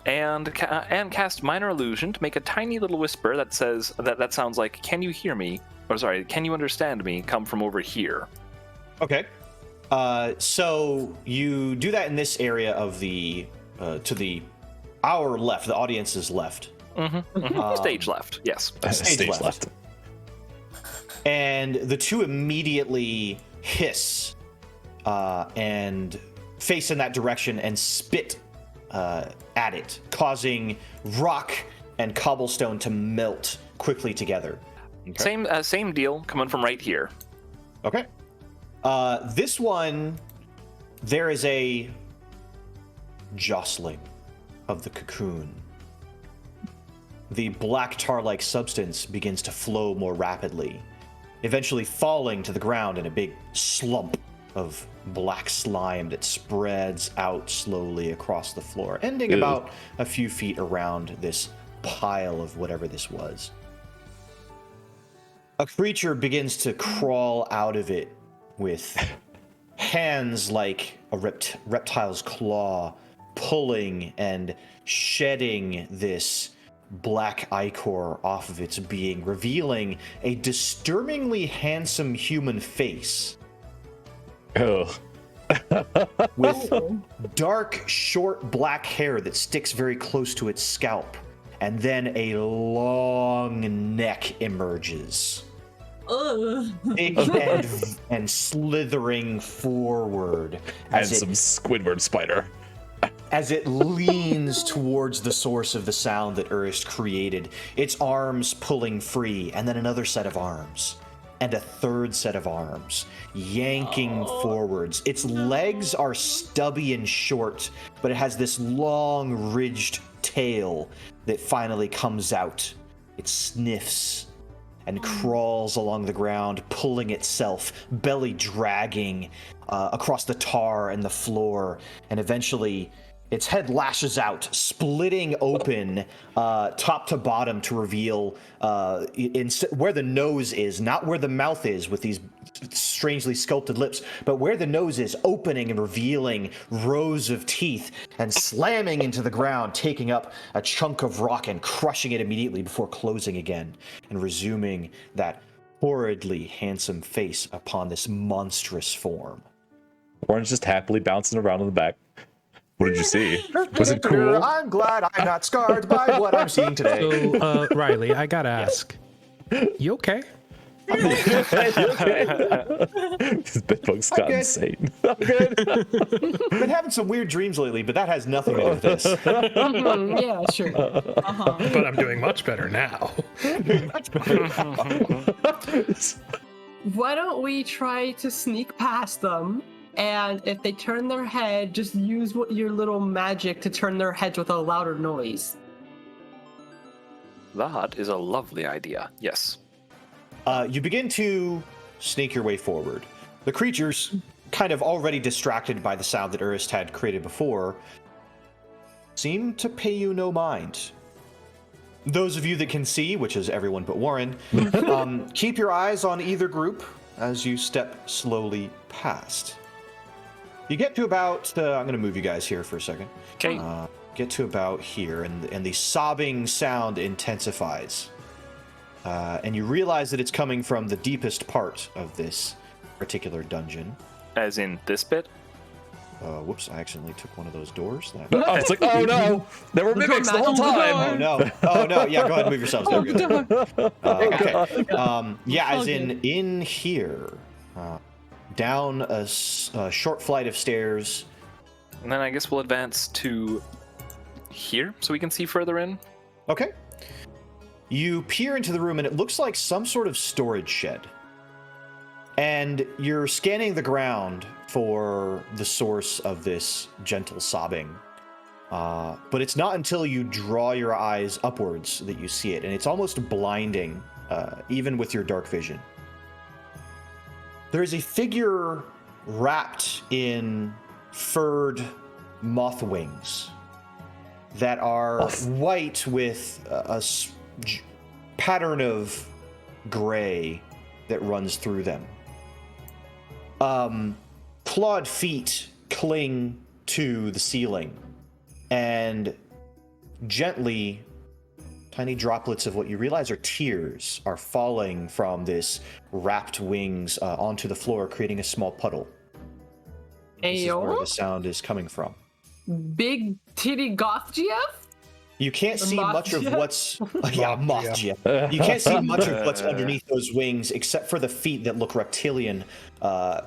[SPEAKER 4] and cast minor illusion to make a tiny little whisper that says that sounds like, "Can you hear me?" Or sorry, "Can you understand me? Come from over here."
[SPEAKER 1] Okay. So you do that in this area of the our left, the audience's left.
[SPEAKER 4] Stage left, yes.
[SPEAKER 1] Stage left. And the two immediately hiss and face in that direction and spit at it, causing rock and cobblestone to melt quickly together. Okay.
[SPEAKER 4] Same deal coming from right here.
[SPEAKER 1] Okay. This one, there is a jostling of the cocoon. The black tar-like substance begins to flow more rapidly, eventually falling to the ground in a big slump of black slime that spreads out slowly across the floor, ending about a few feet around this pile of whatever this was. A creature begins to crawl out of it with hands like a reptile's claw, pulling and shedding this black ichor off of its being, revealing a disturbingly handsome human face.
[SPEAKER 2] Oh.
[SPEAKER 1] With dark, short black hair that sticks very close to its scalp, and then a long neck emerges. Thick and slithering forward
[SPEAKER 2] And some Squidward spider.
[SPEAKER 1] as it leans towards the source of the sound that Urist created, its arms pulling free, and then another set of arms, and a third set of arms, yanking forwards. Its legs are stubby and short, but it has this long, ridged tail that finally comes out. It sniffs and crawls along the ground, pulling itself, belly dragging across the tar and the floor, and eventually its head lashes out, splitting open top to bottom to reveal where the nose is, not where the mouth is with these strangely sculpted lips, but where the nose is, opening and revealing rows of teeth and slamming into the ground, taking up a chunk of rock and crushing it immediately before closing again and resuming that horridly handsome face upon this monstrous form.
[SPEAKER 2] Orange just happily bouncing around in the back. What did you see? Was it cool?
[SPEAKER 1] I'm glad I'm not scarred by what I'm seeing today.
[SPEAKER 5] So, Riley, I gotta ask, you okay?
[SPEAKER 2] This bedbug's gone insane. I'm good.
[SPEAKER 1] Been having some weird dreams lately, but that has nothing to do with this.
[SPEAKER 3] Yeah, sure.
[SPEAKER 5] But I'm doing much better now.
[SPEAKER 3] Why don't we try to sneak past them? And if they turn their head, just use your little magic to turn their heads with a louder noise.
[SPEAKER 4] That is a lovely idea. Yes.
[SPEAKER 1] You begin to sneak your way forward. The creatures, kind of already distracted by the sound that Urist had created before, seem to pay you no mind. Those of you that can see, which is everyone but Warren, keep your eyes on either group as you step slowly past. You get to about, I'm going to move you guys here for a second.
[SPEAKER 4] Okay.
[SPEAKER 1] Get to about here, and the sobbing sound intensifies. And you realize that it's coming from the deepest part of this particular dungeon.
[SPEAKER 4] As in this bit?
[SPEAKER 1] Whoops, I accidentally took one of those doors.
[SPEAKER 2] Oh, it's like, oh no, there were mimics the whole time.
[SPEAKER 1] Oh no, yeah, go ahead and move yourselves. There we go. Okay, yeah, as in here, down a short flight of stairs.
[SPEAKER 4] And then I guess we'll advance to here so we can see further in.
[SPEAKER 1] Okay. You peer into the room and it looks like some sort of storage shed. And you're scanning the ground for the source of this gentle sobbing. But it's not until you draw your eyes upwards that you see it. And it's almost blinding, even with your dark vision. There is a figure wrapped in furred moth wings that are white with a pattern of gray that runs through them. Clawed feet cling to the ceiling, and gently, tiny droplets of what you realize are tears are falling from this wrapped wings onto the floor, creating a small puddle. This is where the sound is coming from.
[SPEAKER 3] Big titty goth GF?
[SPEAKER 1] You can't see much of
[SPEAKER 3] Mothja.
[SPEAKER 1] what's Mothja. You can't see much of what's underneath those wings, except for the feet that look reptilian,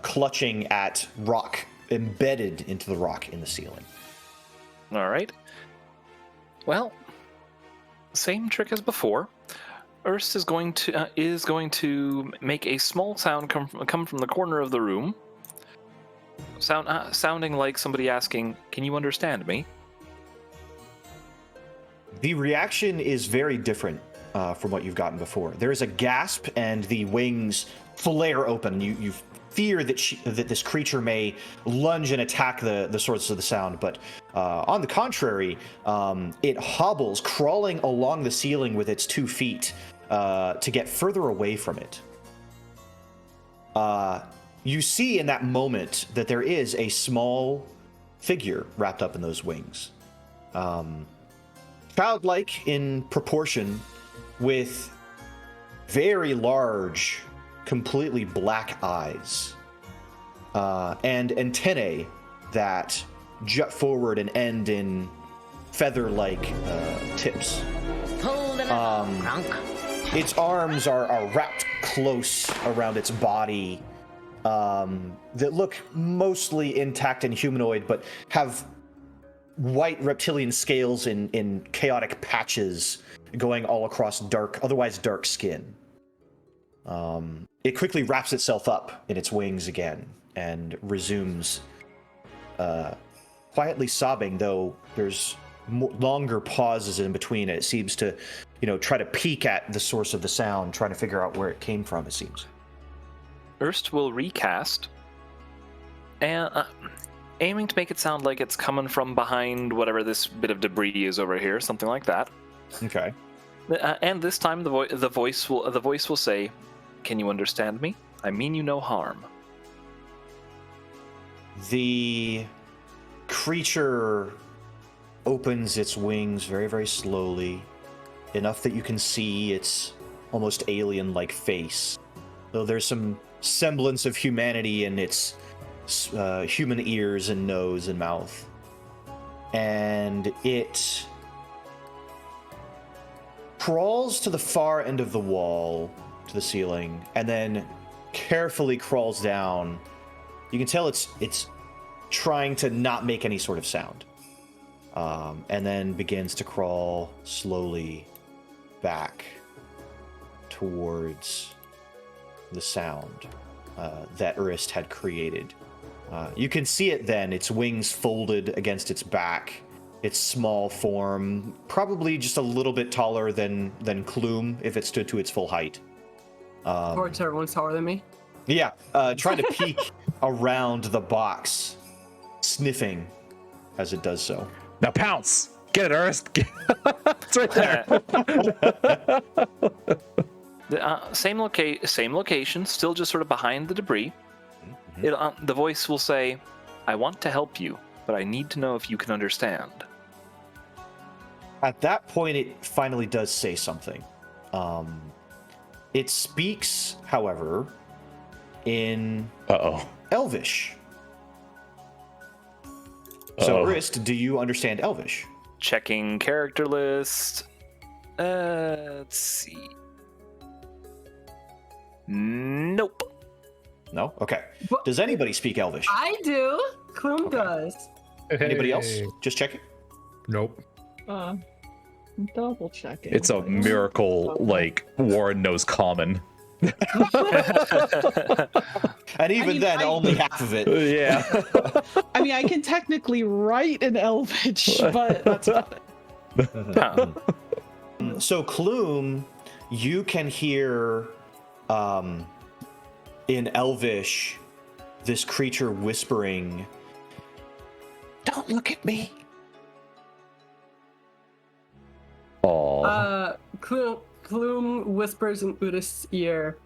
[SPEAKER 1] clutching at rock, embedded into the rock in the ceiling.
[SPEAKER 4] All right. Well, same trick as before. Ernst is going to make a small sound come from the corner of the room, sounding like somebody asking, "Can you understand me?"
[SPEAKER 1] The reaction is very different from what you've gotten before. There is a gasp, and the wings flare open. You fear that this creature may lunge and attack the source of the sound, but on the contrary, it hobbles, crawling along the ceiling with its 2 feet to get further away from it. You see in that moment that there is a small figure wrapped up in those wings. Childlike in proportion, with very large, completely black eyes, and antennae that jut forward and end in feather-like tips. Its arms are wrapped close around its body, that look mostly intact and humanoid, but have white reptilian scales in chaotic patches going all across otherwise dark skin. It quickly wraps itself up in its wings again and resumes quietly sobbing, though there's longer pauses in between. It seems to, try to peek at the source of the sound, trying to figure out where it came from, it seems.
[SPEAKER 4] Ernst will recast, and aiming to make it sound like it's coming from behind whatever this bit of debris is over here, something like that.
[SPEAKER 1] Okay.
[SPEAKER 4] And this time the voice will say, "Can you understand me? I mean you no harm."
[SPEAKER 1] The creature opens its wings very, very slowly, enough that you can see its almost alien-like face, though there's some semblance of humanity in its human ears and nose and mouth. And it crawls to the far end of the wall, to the ceiling, and then carefully crawls down. You can tell it's trying to not make any sort of sound, and then begins to crawl slowly back towards the sound that Urist had created. You can see it then, its wings folded against its back, its small form, probably just a little bit taller than Kloom if it stood to its full height.
[SPEAKER 3] Or everyone's taller than me.
[SPEAKER 1] Yeah, trying to peek around the box, sniffing as it does so.
[SPEAKER 2] Now pounce! Get it, Ernst! It's right there.
[SPEAKER 4] Same location, still just sort of behind the debris. Mm-hmm. The voice will say, "I want to help you, but I need to know if you can understand."
[SPEAKER 1] At that point, it finally does say something. It speaks, however, in Elvish. So, Rist, do you understand Elvish?
[SPEAKER 4] Checking character list. Let's see. Nope.
[SPEAKER 1] No? Okay. Does anybody speak Elvish?
[SPEAKER 3] I do. Kloom does.
[SPEAKER 1] Anybody else? Just checking.
[SPEAKER 5] Nope.
[SPEAKER 6] Double checking.
[SPEAKER 2] It's a miracle, like, Warren knows common.
[SPEAKER 1] And even then, only half of it.
[SPEAKER 2] Yeah.
[SPEAKER 6] I mean, I can technically write in Elvish, but that's about it.
[SPEAKER 1] So, Kloom, you can hear in Elvish this creature whispering, "Don't look at me."
[SPEAKER 2] Aww.
[SPEAKER 3] Kloom whispers in Udis' ear.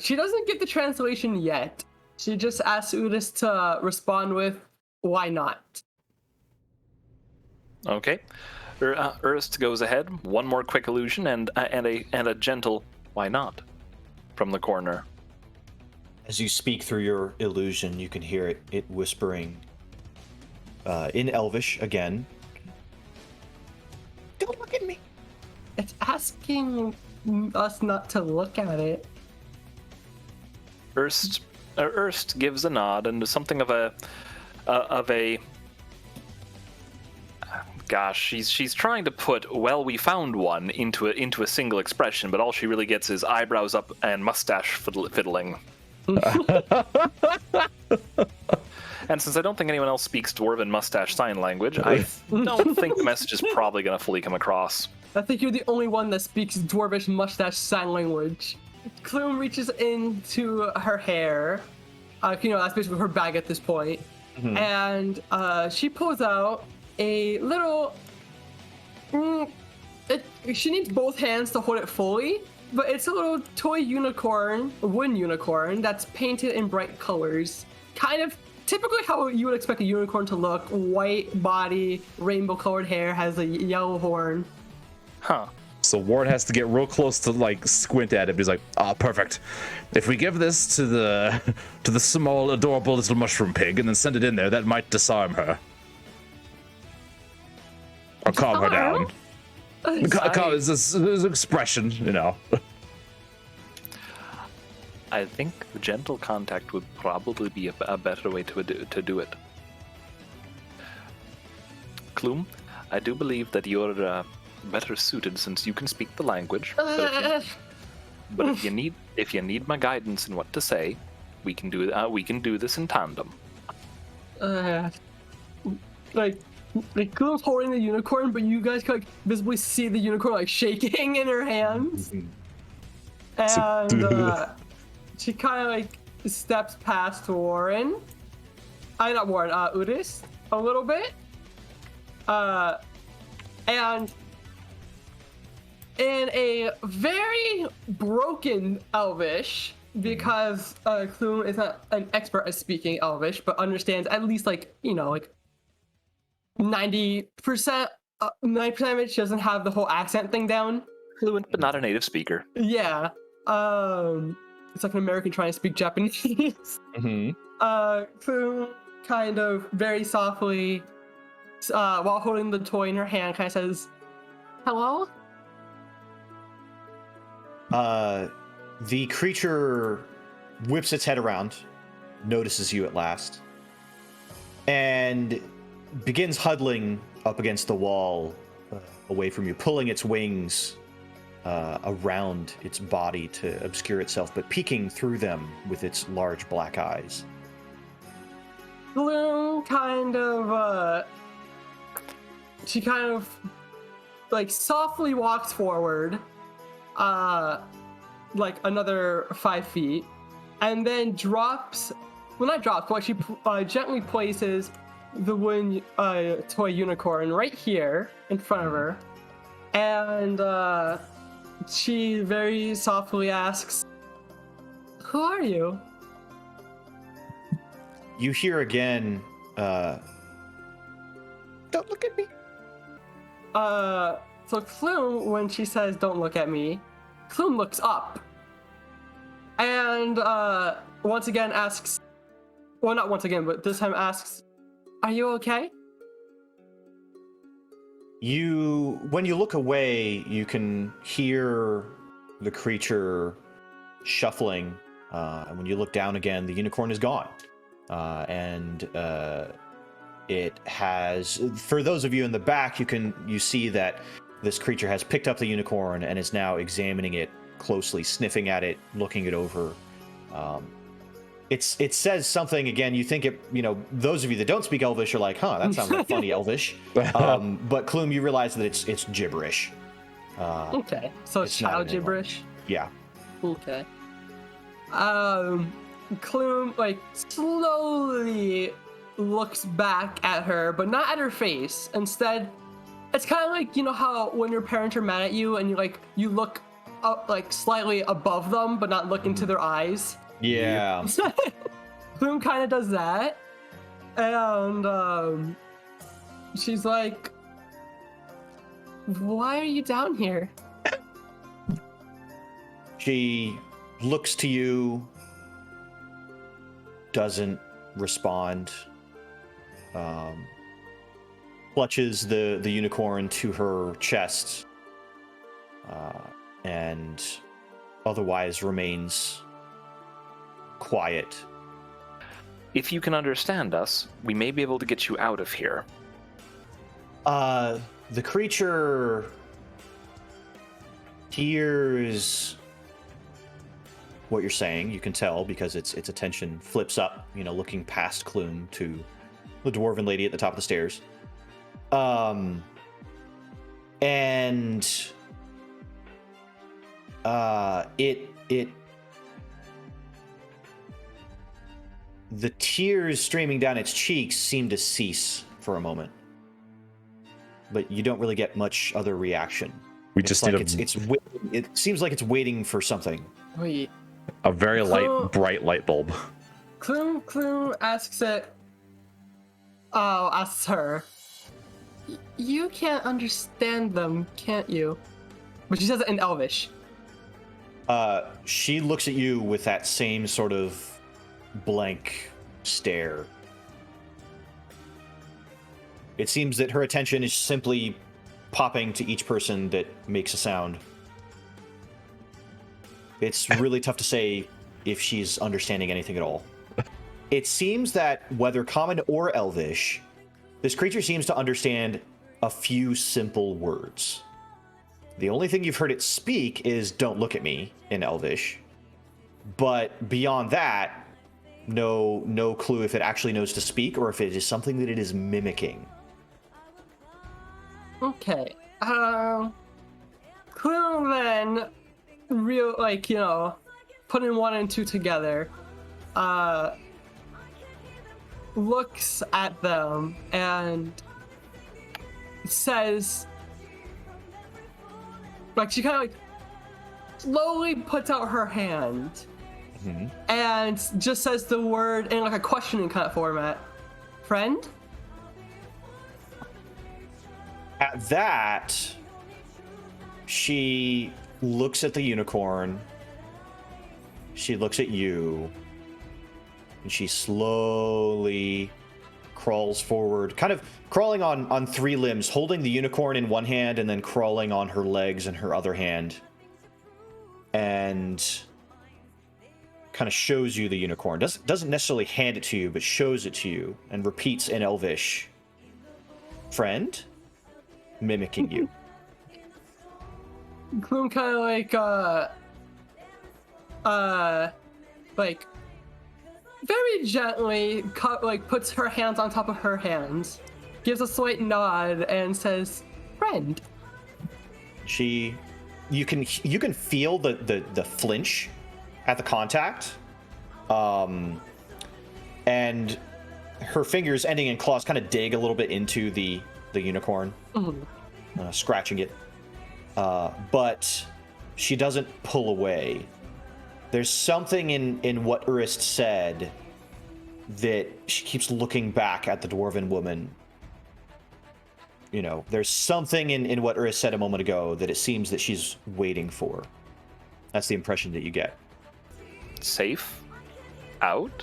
[SPEAKER 3] She doesn't get the translation yet. She just asks Udis to respond with, "Why not?"
[SPEAKER 4] Okay. Ernst goes ahead. One more quick illusion and a gentle "Why not?" from the corner.
[SPEAKER 1] As you speak through your illusion, you can hear it whispering in Elvish again.
[SPEAKER 3] it's asking us not to look at it.
[SPEAKER 4] Erst gives a nod and something of a gosh, she's trying to put "well, we found one" into a single expression, but all she really gets is eyebrows up and mustache fiddling. And since I don't think anyone else speaks Dwarven mustache sign language, I don't think the message is probably going to fully come across.
[SPEAKER 3] I think you're the only one that speaks Dwarvish mustache sign language. Clume reaches into her hair. That's basically her bag at this point. Mm-hmm. And she pulls out a little... she needs both hands to hold it fully, but it's a little toy unicorn, a wooden unicorn, that's painted in bright colors. Kind of typically how you would expect a unicorn to look. White body, rainbow-colored hair, has a yellow horn.
[SPEAKER 4] Huh.
[SPEAKER 2] So Warren has to get real close to like squint at it. He's like, "Ah, perfect. If we give this to the small, adorable little mushroom pig and then send it in there, that might disarm her or calm her down." It's an expression, you know.
[SPEAKER 4] I think gentle contact would probably be a better way to do it. Clume, I do believe that you're better suited since you can speak the language. But if you need my guidance in what to say, we can do this in tandem.
[SPEAKER 3] Like Clume's holding the unicorn, but you guys can visibly see the unicorn like shaking in her hands, and she kind of like steps past Warren. Not Warren, Udis a little bit, and in a very broken Elvish, because Clume is not an expert at speaking Elvish, but understands at least 90% of it. She doesn't have the whole accent thing down.
[SPEAKER 4] Fluent, but not a native speaker.
[SPEAKER 3] Yeah. It's like an American trying to speak Japanese.
[SPEAKER 2] Mm-hmm.
[SPEAKER 3] Clume kind of very softly, while holding the toy in her hand, kind of says, "Hello?"
[SPEAKER 1] The creature whips its head around, notices you at last, and begins huddling up against the wall away from you, pulling its wings around its body to obscure itself, but peeking through them with its large black eyes.
[SPEAKER 3] Bloom kind of, she kind of, softly walks forward, another 5 feet, and then she gently places the wooden toy unicorn right here in front of her, and she very softly asks, "Who are you?"
[SPEAKER 1] You hear again, "Don't look at me."
[SPEAKER 3] So Clume, when she says, "Don't look at me," Clume looks up and once again asks, well, not once again, but this time asks, "Are you okay?"
[SPEAKER 1] When you look away, you can hear the creature shuffling, and when you look down again, the unicorn is gone. It has, for those of you in the back, you see that this creature has picked up the unicorn and is now examining it closely, sniffing at it, looking it over. It says something, again, you think it, those of you that don't speak Elvish are like, "Huh, that sounds like funny Elvish." But Clume, you realize that it's gibberish.
[SPEAKER 3] Okay, so it's child gibberish?
[SPEAKER 1] Yeah.
[SPEAKER 3] Okay. Clume, slowly looks back at her, but not at her face. Instead, it's kind of like, how when your parents are mad at you and you look up, slightly above them, but not look into their eyes.
[SPEAKER 1] Yeah.
[SPEAKER 3] Clume kind of does that, and she's like, "Why are you down here?"
[SPEAKER 1] She looks to you, doesn't respond, clutches the unicorn to her chest, and otherwise remains quiet.
[SPEAKER 4] If you can understand us, we may be able to get you out of here.
[SPEAKER 1] The creature hears what you're saying. You can tell because its attention flips up, looking past Clume to the dwarven lady at the top of the stairs. The tears streaming down its cheeks seem to cease for a moment, but you don't really get much other reaction. It seems like it's waiting for something.
[SPEAKER 3] Wait.
[SPEAKER 2] A very bright light bulb.
[SPEAKER 3] Clume asks it. Oh, asks her. You can't understand them, can't you? But she says it in Elvish.
[SPEAKER 1] She looks at you with that same sort of blank stare. It seems that her attention is simply popping to each person that makes a sound. It's really tough to say if she's understanding anything at all. It seems that whether common or elvish, this creature seems to understand a few simple words. The only thing you've heard it speak is "don't look at me" in elvish. But beyond that, no clue if it actually knows to speak or if it is something that it is mimicking.
[SPEAKER 3] Okay. Clume then putting 1 and 2 together, looks at them and says, she kind of slowly puts out her hand and just says the word in a questioning kind of format. Friend?
[SPEAKER 1] At that, she looks at the unicorn, she looks at you, and she slowly crawls forward, kind of crawling on 3 limbs, holding the unicorn in one hand and then crawling on her legs in her other hand, and kind of shows you the unicorn. Doesn't necessarily hand it to you, but shows it to you and repeats in elvish, "Friend?" mimicking you.
[SPEAKER 3] Clume kind of very gently puts her hands on top of her hands, gives a slight nod and says, "Friend."
[SPEAKER 1] You can feel the flinch at the contact, and her fingers ending in claws kind of dig a little bit into the unicorn, scratching it, but she doesn't pull away. There's something in what Urist said that she keeps looking back at the dwarven woman. There's something in what Urist said a moment ago that it seems that she's waiting for. That's the impression that you get.
[SPEAKER 4] Safe? Out?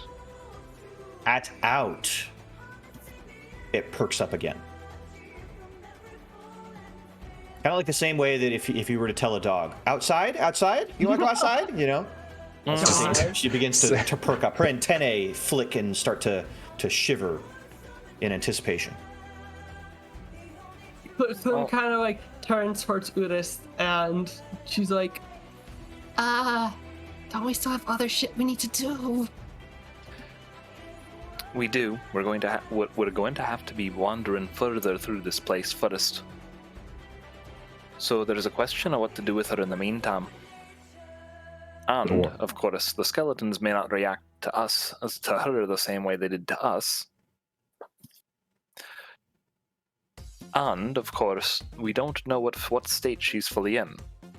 [SPEAKER 1] At out, it perks up again. Kind of like the same way that if you were to tell a dog, outside, you want to go outside? She begins to perk up. Her antennae flick and start to shiver in anticipation.
[SPEAKER 3] So kind of turns towards Urist and she's like, don't we still have other shit we need to do?
[SPEAKER 4] We do. We're going to have to be wandering further through this place first. So there's a question of what to do with her in the meantime. And, of course, the skeletons may not react to us as to her the same way they did to us. And, of course, we don't know what state she's fully in.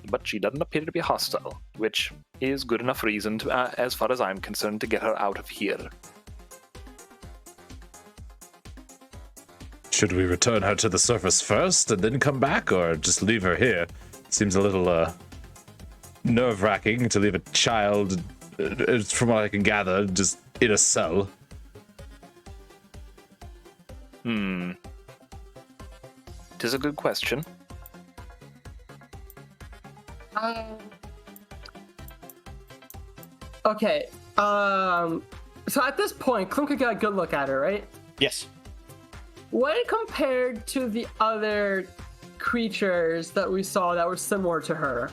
[SPEAKER 4] But she doesn't appear to be hostile, which is good enough reason, as far as I'm concerned, to get her out of here.
[SPEAKER 2] Should we return her to the surface first and then come back, or just leave her here? Seems a little nerve-wracking to leave a child, from what I can gather, just in a cell.
[SPEAKER 4] It is a good question.
[SPEAKER 3] Okay. So at this point, Clum could get a good look at her, right?
[SPEAKER 1] Yes.
[SPEAKER 3] When compared to the other creatures that we saw that were similar to her,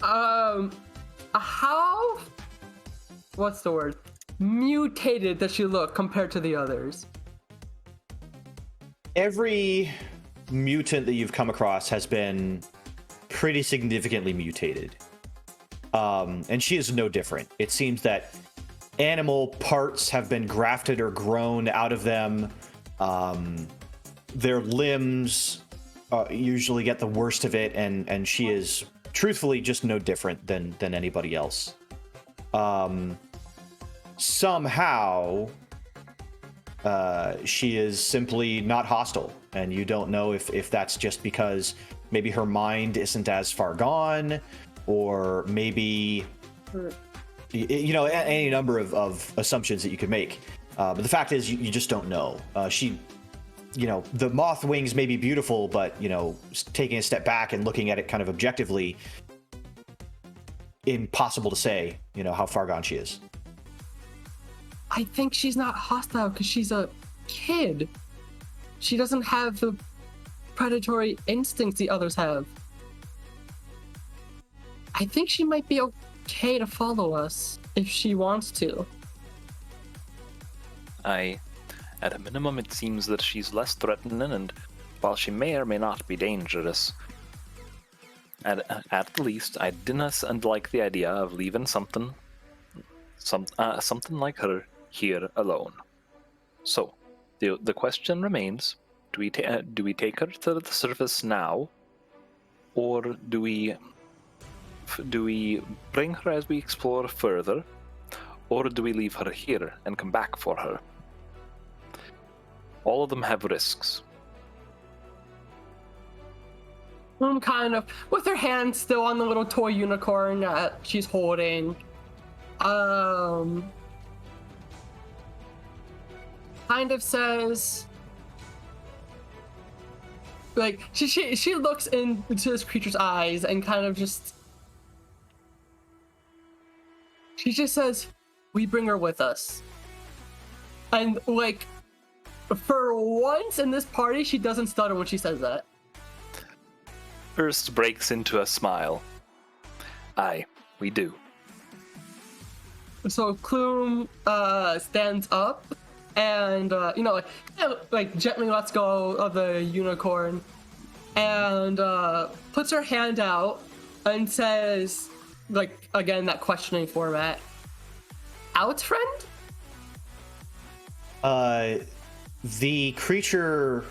[SPEAKER 3] how, what's the word? Mutated does she look compared to the others?
[SPEAKER 1] Every mutant that you've come across has been pretty significantly mutated. And she is no different. It seems that animal parts have been grafted or grown out of them. Their limbs usually get the worst of it, and she is truthfully just no different than anybody else. Somehow, she is simply not hostile, and you don't know if that's just because maybe her mind isn't as far gone, or maybe, you know, any number of assumptions that you could make. But the fact is, you just don't know. She, you know, the moth wings may be beautiful, but, you know, taking a step back and looking at it kind of objectively, impossible to say, you know, how far gone she is.
[SPEAKER 3] I think she's not hostile because she's a kid. She doesn't have the predatory instincts the others have. I think she might be okay to follow us if she wants to.
[SPEAKER 4] At a minimum, it seems that she's less threatening, and while she may or may not be dangerous, at the least, I didn't like the idea of leaving something like her here alone. So, the question remains: do we take her to the surface now, or do we bring her as we explore further, or do we leave her here and come back for her? All of them have risks.
[SPEAKER 3] Kind of, with her hand still on the little toy unicorn that she's holding. Kind of says, like, she looks into this creature's eyes and kind of just, she just says, we bring her with us. And, like, for once in this party, she doesn't stutter when she says that.
[SPEAKER 4] Ernst breaks into a smile. Aye, we do.
[SPEAKER 3] So Clum stands up and, you know, like gently lets go of the unicorn and puts her hand out and says, like, again, that questioning format, out, friend?
[SPEAKER 1] The creature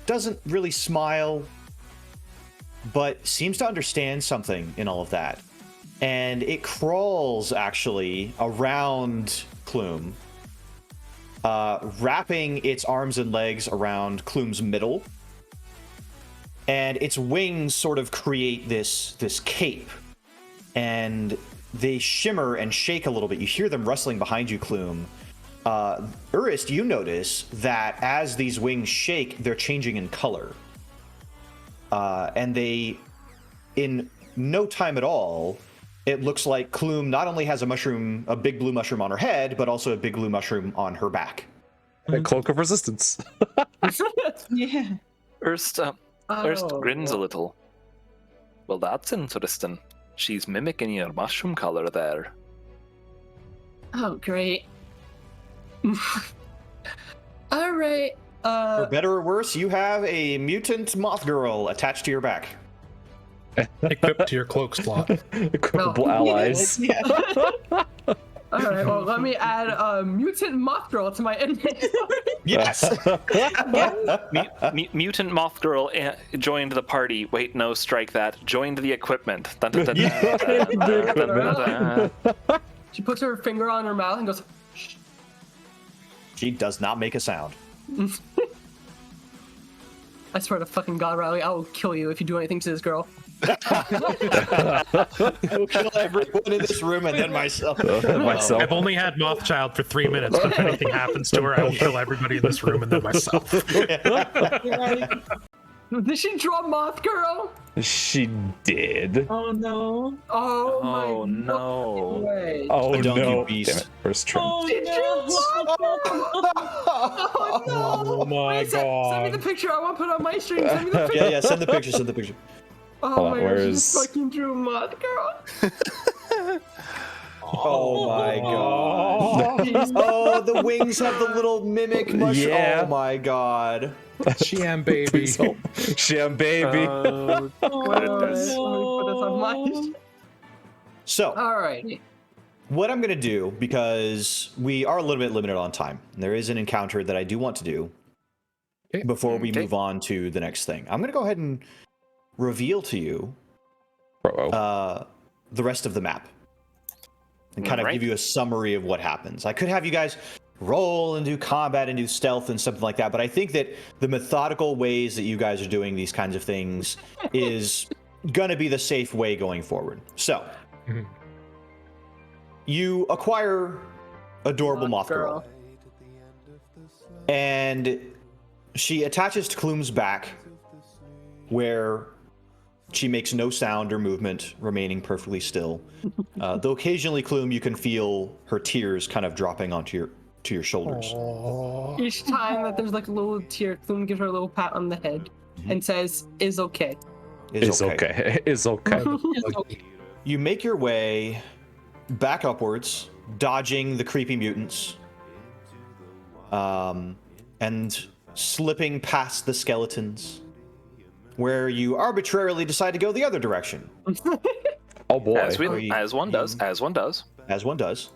[SPEAKER 1] doesn't really smile, but seems to understand something in all of that. And it crawls, actually, around Clum, wrapping its arms and legs around Clum's middle. And its wings sort of create this cape. And they shimmer and shake a little bit. You hear them rustling behind you, Clum. Urist, you notice that as these wings shake, they're changing in color. And they, in no time at all, it looks like Clum not only has a big blue mushroom on her head, but also a big blue mushroom on her back.
[SPEAKER 2] A cloak of resistance.
[SPEAKER 6] Yeah.
[SPEAKER 4] Ernst grins a little. Well, that's interesting. She's mimicking your mushroom color there.
[SPEAKER 3] Oh, great. All right.
[SPEAKER 1] For better or worse, you have a mutant moth girl attached to your back.
[SPEAKER 5] Equipped to your cloak slot.
[SPEAKER 2] Equipable allies.
[SPEAKER 6] Yeah.
[SPEAKER 3] All right. Well, let me add a mutant moth girl to my inventory.
[SPEAKER 1] Yes.
[SPEAKER 4] Mutant moth girl joined the party. Wait, no, strike that. Joined the equipment. Dun, dun, dun, dun, dun, dun, dun, dun.
[SPEAKER 3] She puts her finger on her mouth and goes, shh.
[SPEAKER 1] She does not make a sound.
[SPEAKER 3] I swear to fucking God, Riley, I will kill you if you do anything to this girl.
[SPEAKER 1] I will kill everyone in this room and then myself.
[SPEAKER 5] I've only had Mothchild for 3 minutes, but if anything happens to her, I will kill everybody in this room and then myself.
[SPEAKER 3] Did she draw Moth Girl?
[SPEAKER 2] She did.
[SPEAKER 6] Oh no.
[SPEAKER 3] Oh, my
[SPEAKER 4] Oh no.
[SPEAKER 3] way.
[SPEAKER 2] Oh
[SPEAKER 1] A donkey
[SPEAKER 2] no!
[SPEAKER 1] beast.
[SPEAKER 2] Damn it! Where's Trim?
[SPEAKER 6] Oh
[SPEAKER 3] Did you? Oh no!
[SPEAKER 5] Oh my
[SPEAKER 3] Wait, send me
[SPEAKER 5] god.
[SPEAKER 3] the picture. I want to put it on my stream. Send me the picture.
[SPEAKER 1] Yeah, send the picture. Send the picture.
[SPEAKER 3] Oh
[SPEAKER 2] Hold on,
[SPEAKER 3] my gosh,
[SPEAKER 2] where
[SPEAKER 3] she
[SPEAKER 2] is-
[SPEAKER 3] fucking drew Moth Girl.
[SPEAKER 1] Oh my god. Oh, the wings have the little mimic mushroom.
[SPEAKER 2] Yeah.
[SPEAKER 1] Oh my god.
[SPEAKER 5] Sham baby.
[SPEAKER 2] Please help. Sham baby.
[SPEAKER 4] Oh,
[SPEAKER 3] Goodness.
[SPEAKER 4] goodness.
[SPEAKER 3] Let me put this on my.
[SPEAKER 1] So,
[SPEAKER 3] Alright.
[SPEAKER 1] what I'm going to do, because we are a little bit limited on time, there is an encounter that I do want to do
[SPEAKER 5] Okay.
[SPEAKER 1] before we
[SPEAKER 4] Okay.
[SPEAKER 1] move on to the next thing. I'm going to go ahead and reveal to you
[SPEAKER 2] Uh-oh.
[SPEAKER 1] the rest of the map and kind of
[SPEAKER 4] Right.
[SPEAKER 1] give you a summary of what happens. I could have you guys roll and do combat and do stealth and something like that, but I think that the methodical ways that you guys are doing these kinds of things is going to be the safe way going forward. So,
[SPEAKER 5] Mhm.
[SPEAKER 1] you acquire adorable Moth Girl, and she attaches to Clume's back, where she makes no sound or movement, remaining perfectly still. Though occasionally, Clume, you can feel her tears kind of dropping onto your shoulders.
[SPEAKER 5] Oh.
[SPEAKER 3] Each time that there's like a little tear, Clume gives her a little pat on the head and says, "Is okay."
[SPEAKER 2] It's okay. It's okay.
[SPEAKER 1] You make your way back upwards, dodging the creepy mutants, and slipping past the skeletons, where you arbitrarily decide to go the other direction,
[SPEAKER 2] Oh boy.
[SPEAKER 4] As one does.
[SPEAKER 1] as one does,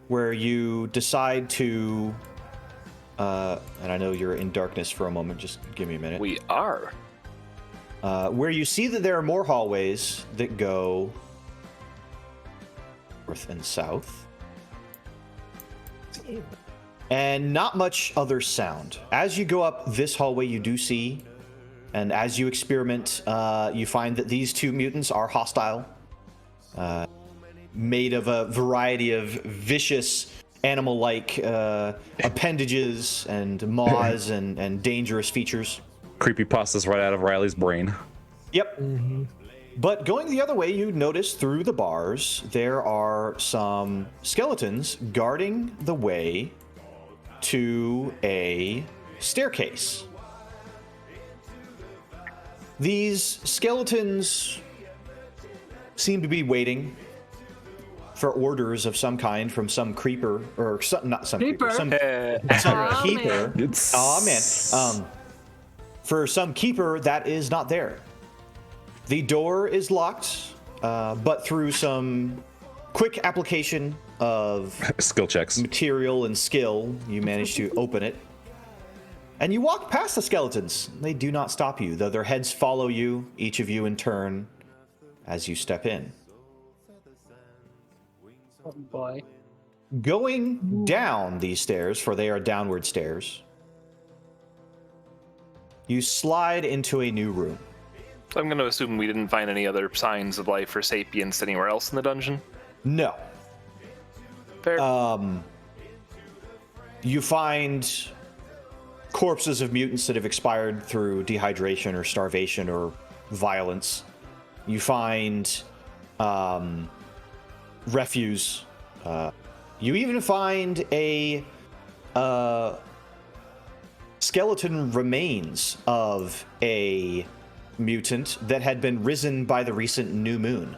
[SPEAKER 1] where you decide to, and I know you're in darkness for a moment, just give me a minute.
[SPEAKER 4] We are.
[SPEAKER 1] Where you see that there are more hallways that go north and south. And not much other sound. As you go up this hallway, you do see, and as you experiment, you find that these two mutants are hostile, made of a variety of vicious animal-like appendages and maws and dangerous features.
[SPEAKER 2] Creepypasta's right out of Riley's brain.
[SPEAKER 1] Yep. But going the other way, you notice through the bars, there are some skeletons guarding the way to a staircase. These skeletons seem to be waiting for orders of some kind from some creeper, or some, not some creeper, some
[SPEAKER 3] Aw,
[SPEAKER 1] keeper.
[SPEAKER 3] man.
[SPEAKER 1] Oh man. For some keeper that is not there. The door is locked, but through some quick application of
[SPEAKER 2] Skill checks.
[SPEAKER 1] material and skill, you manage to open it. And you walk past the skeletons. They do not stop you, though their heads follow you, each of you in turn, as you step in.
[SPEAKER 3] Oh boy.
[SPEAKER 1] Going down these stairs, for they are downward stairs, you slide into a new room.
[SPEAKER 4] I'm going to assume we didn't find any other signs of life or sapience anywhere else in the dungeon.
[SPEAKER 1] No.
[SPEAKER 4] Fair.
[SPEAKER 1] You find corpses of mutants that have expired through dehydration or starvation or violence. You find refuse. You even find a skeleton remains of a mutant that had been risen by the recent new moon.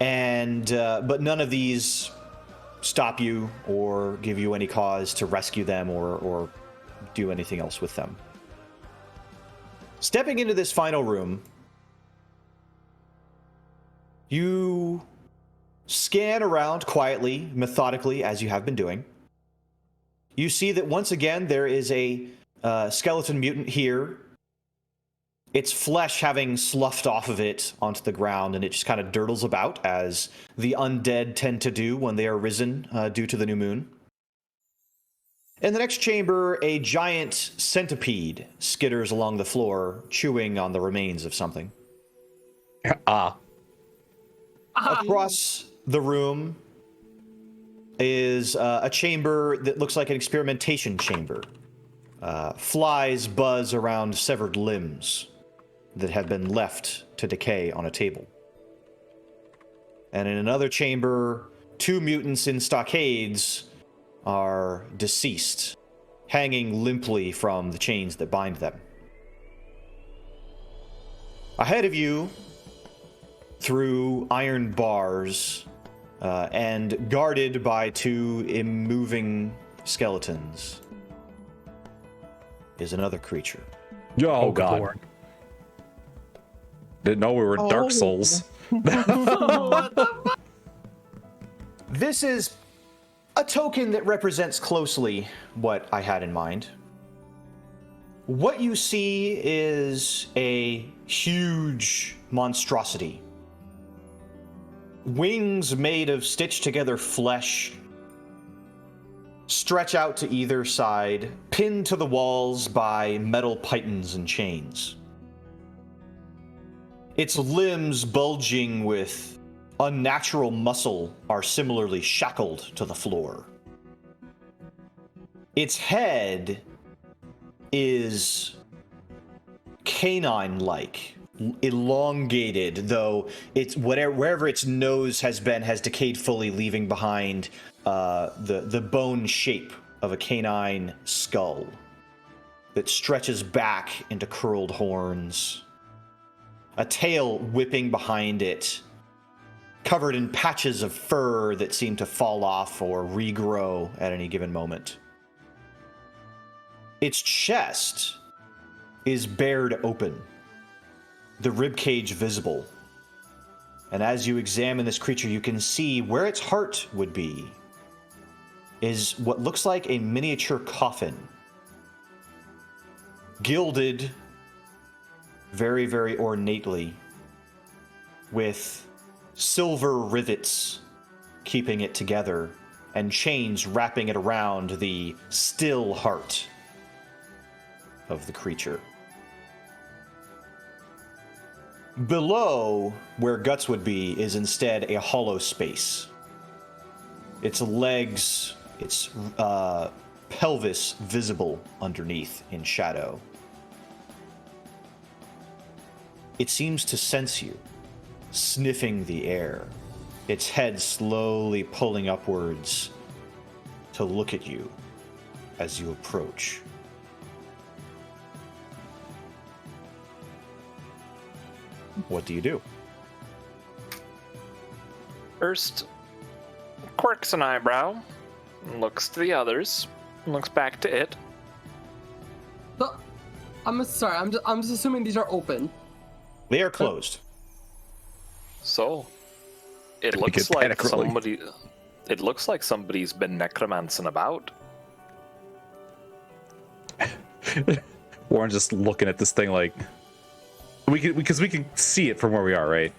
[SPEAKER 1] And but none of these stop you or give you any cause to rescue them or do anything else with them. Stepping into this final room, you scan around quietly, methodically, as you have been doing. You see that once again there is a skeleton mutant here. Its flesh having sloughed off of it onto the ground, and it just kind of dirtles about, as the undead tend to do when they are risen due to the new moon. In the next chamber, a giant centipede skitters along the floor, chewing on the remains of something. Across the room is a chamber that looks like an experimentation chamber. Flies buzz around severed limbs that have been left to decay on a table. And in another chamber, 2 mutants in stockades are deceased, hanging limply from the chains that bind them. Ahead of you, through iron bars, and guarded by 2 immoving skeletons, is another creature.
[SPEAKER 2] Oh,
[SPEAKER 5] good
[SPEAKER 2] God.
[SPEAKER 5] Lord.
[SPEAKER 2] Didn't know we were in Dark Souls.
[SPEAKER 1] This is a token that represents closely what I had in mind. What you see is a huge monstrosity. Wings made of stitched together flesh stretch out to either side, pinned to the walls by metal pythons and chains. Its limbs bulging with unnatural muscle are similarly shackled to the floor. Its head is canine-like, elongated, though it's wherever its nose has been has decayed fully, leaving behind the bone shape of a canine skull that stretches back into curled horns. A tail whipping behind it, covered in patches of fur that seem to fall off or regrow at any given moment. Its chest is bared open, the ribcage visible. And as you examine this creature, you can see where its heart would be is what looks like a miniature coffin, gilded very, very ornately, with silver rivets keeping it together and chains wrapping it around the still heart of the creature. Below, where guts would be, is instead a hollow space. Its legs, its pelvis visible underneath in shadow. It seems to sense you, sniffing the air, its head slowly pulling upwards to look at you as you approach. What do you do?
[SPEAKER 4] First, quirks an eyebrow, looks to the others, looks back to it.
[SPEAKER 3] So, I'm sorry. I'm just assuming these are open.
[SPEAKER 1] They are closed.
[SPEAKER 4] So, it
[SPEAKER 2] Make
[SPEAKER 4] looks
[SPEAKER 2] it
[SPEAKER 4] like
[SPEAKER 2] panic rolling.
[SPEAKER 4] somebody. It looks like somebody's been necromancing about.
[SPEAKER 2] Warren's just looking at this thing like we can see it from where we are, right?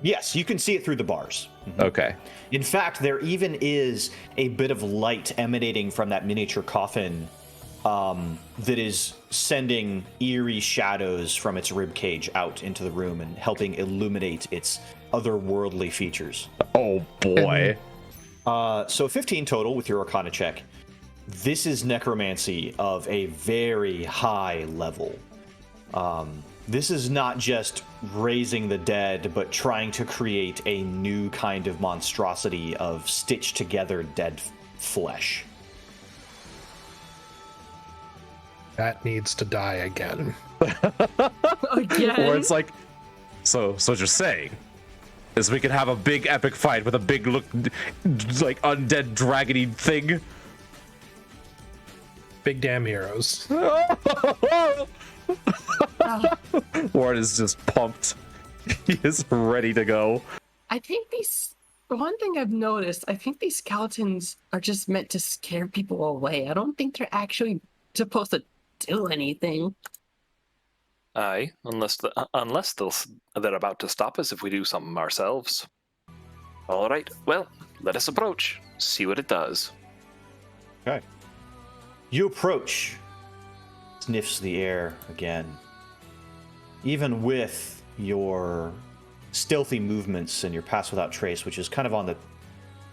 [SPEAKER 1] Yes, you can see it through the bars.
[SPEAKER 2] Okay.
[SPEAKER 1] In fact, there even is a bit of light emanating from that miniature coffin that is sending eerie shadows from its ribcage out into the room and helping illuminate its otherworldly features.
[SPEAKER 2] Oh boy.
[SPEAKER 1] So 15 total with your Arcana check. This is necromancy of a very high level. This is not just raising the dead, but trying to create a new kind of monstrosity of stitched together dead flesh.
[SPEAKER 5] That needs to die again.
[SPEAKER 3] Again?
[SPEAKER 2] Or it's like, so what you're saying is we could have a big epic fight with a big look like undead dragony thing.
[SPEAKER 5] Big damn heroes.
[SPEAKER 2] Warren is just pumped. He is ready to go.
[SPEAKER 3] I think these. One thing I've noticed, I think these skeletons are just meant to scare people away. I don't think they're actually supposed to do anything.
[SPEAKER 4] Aye, unless they're about to stop us if we do something ourselves. All right, well, let us approach, see what it does.
[SPEAKER 1] Okay. You approach, sniffs the air again. Even with your stealthy movements and your pass without trace, which is kind of on the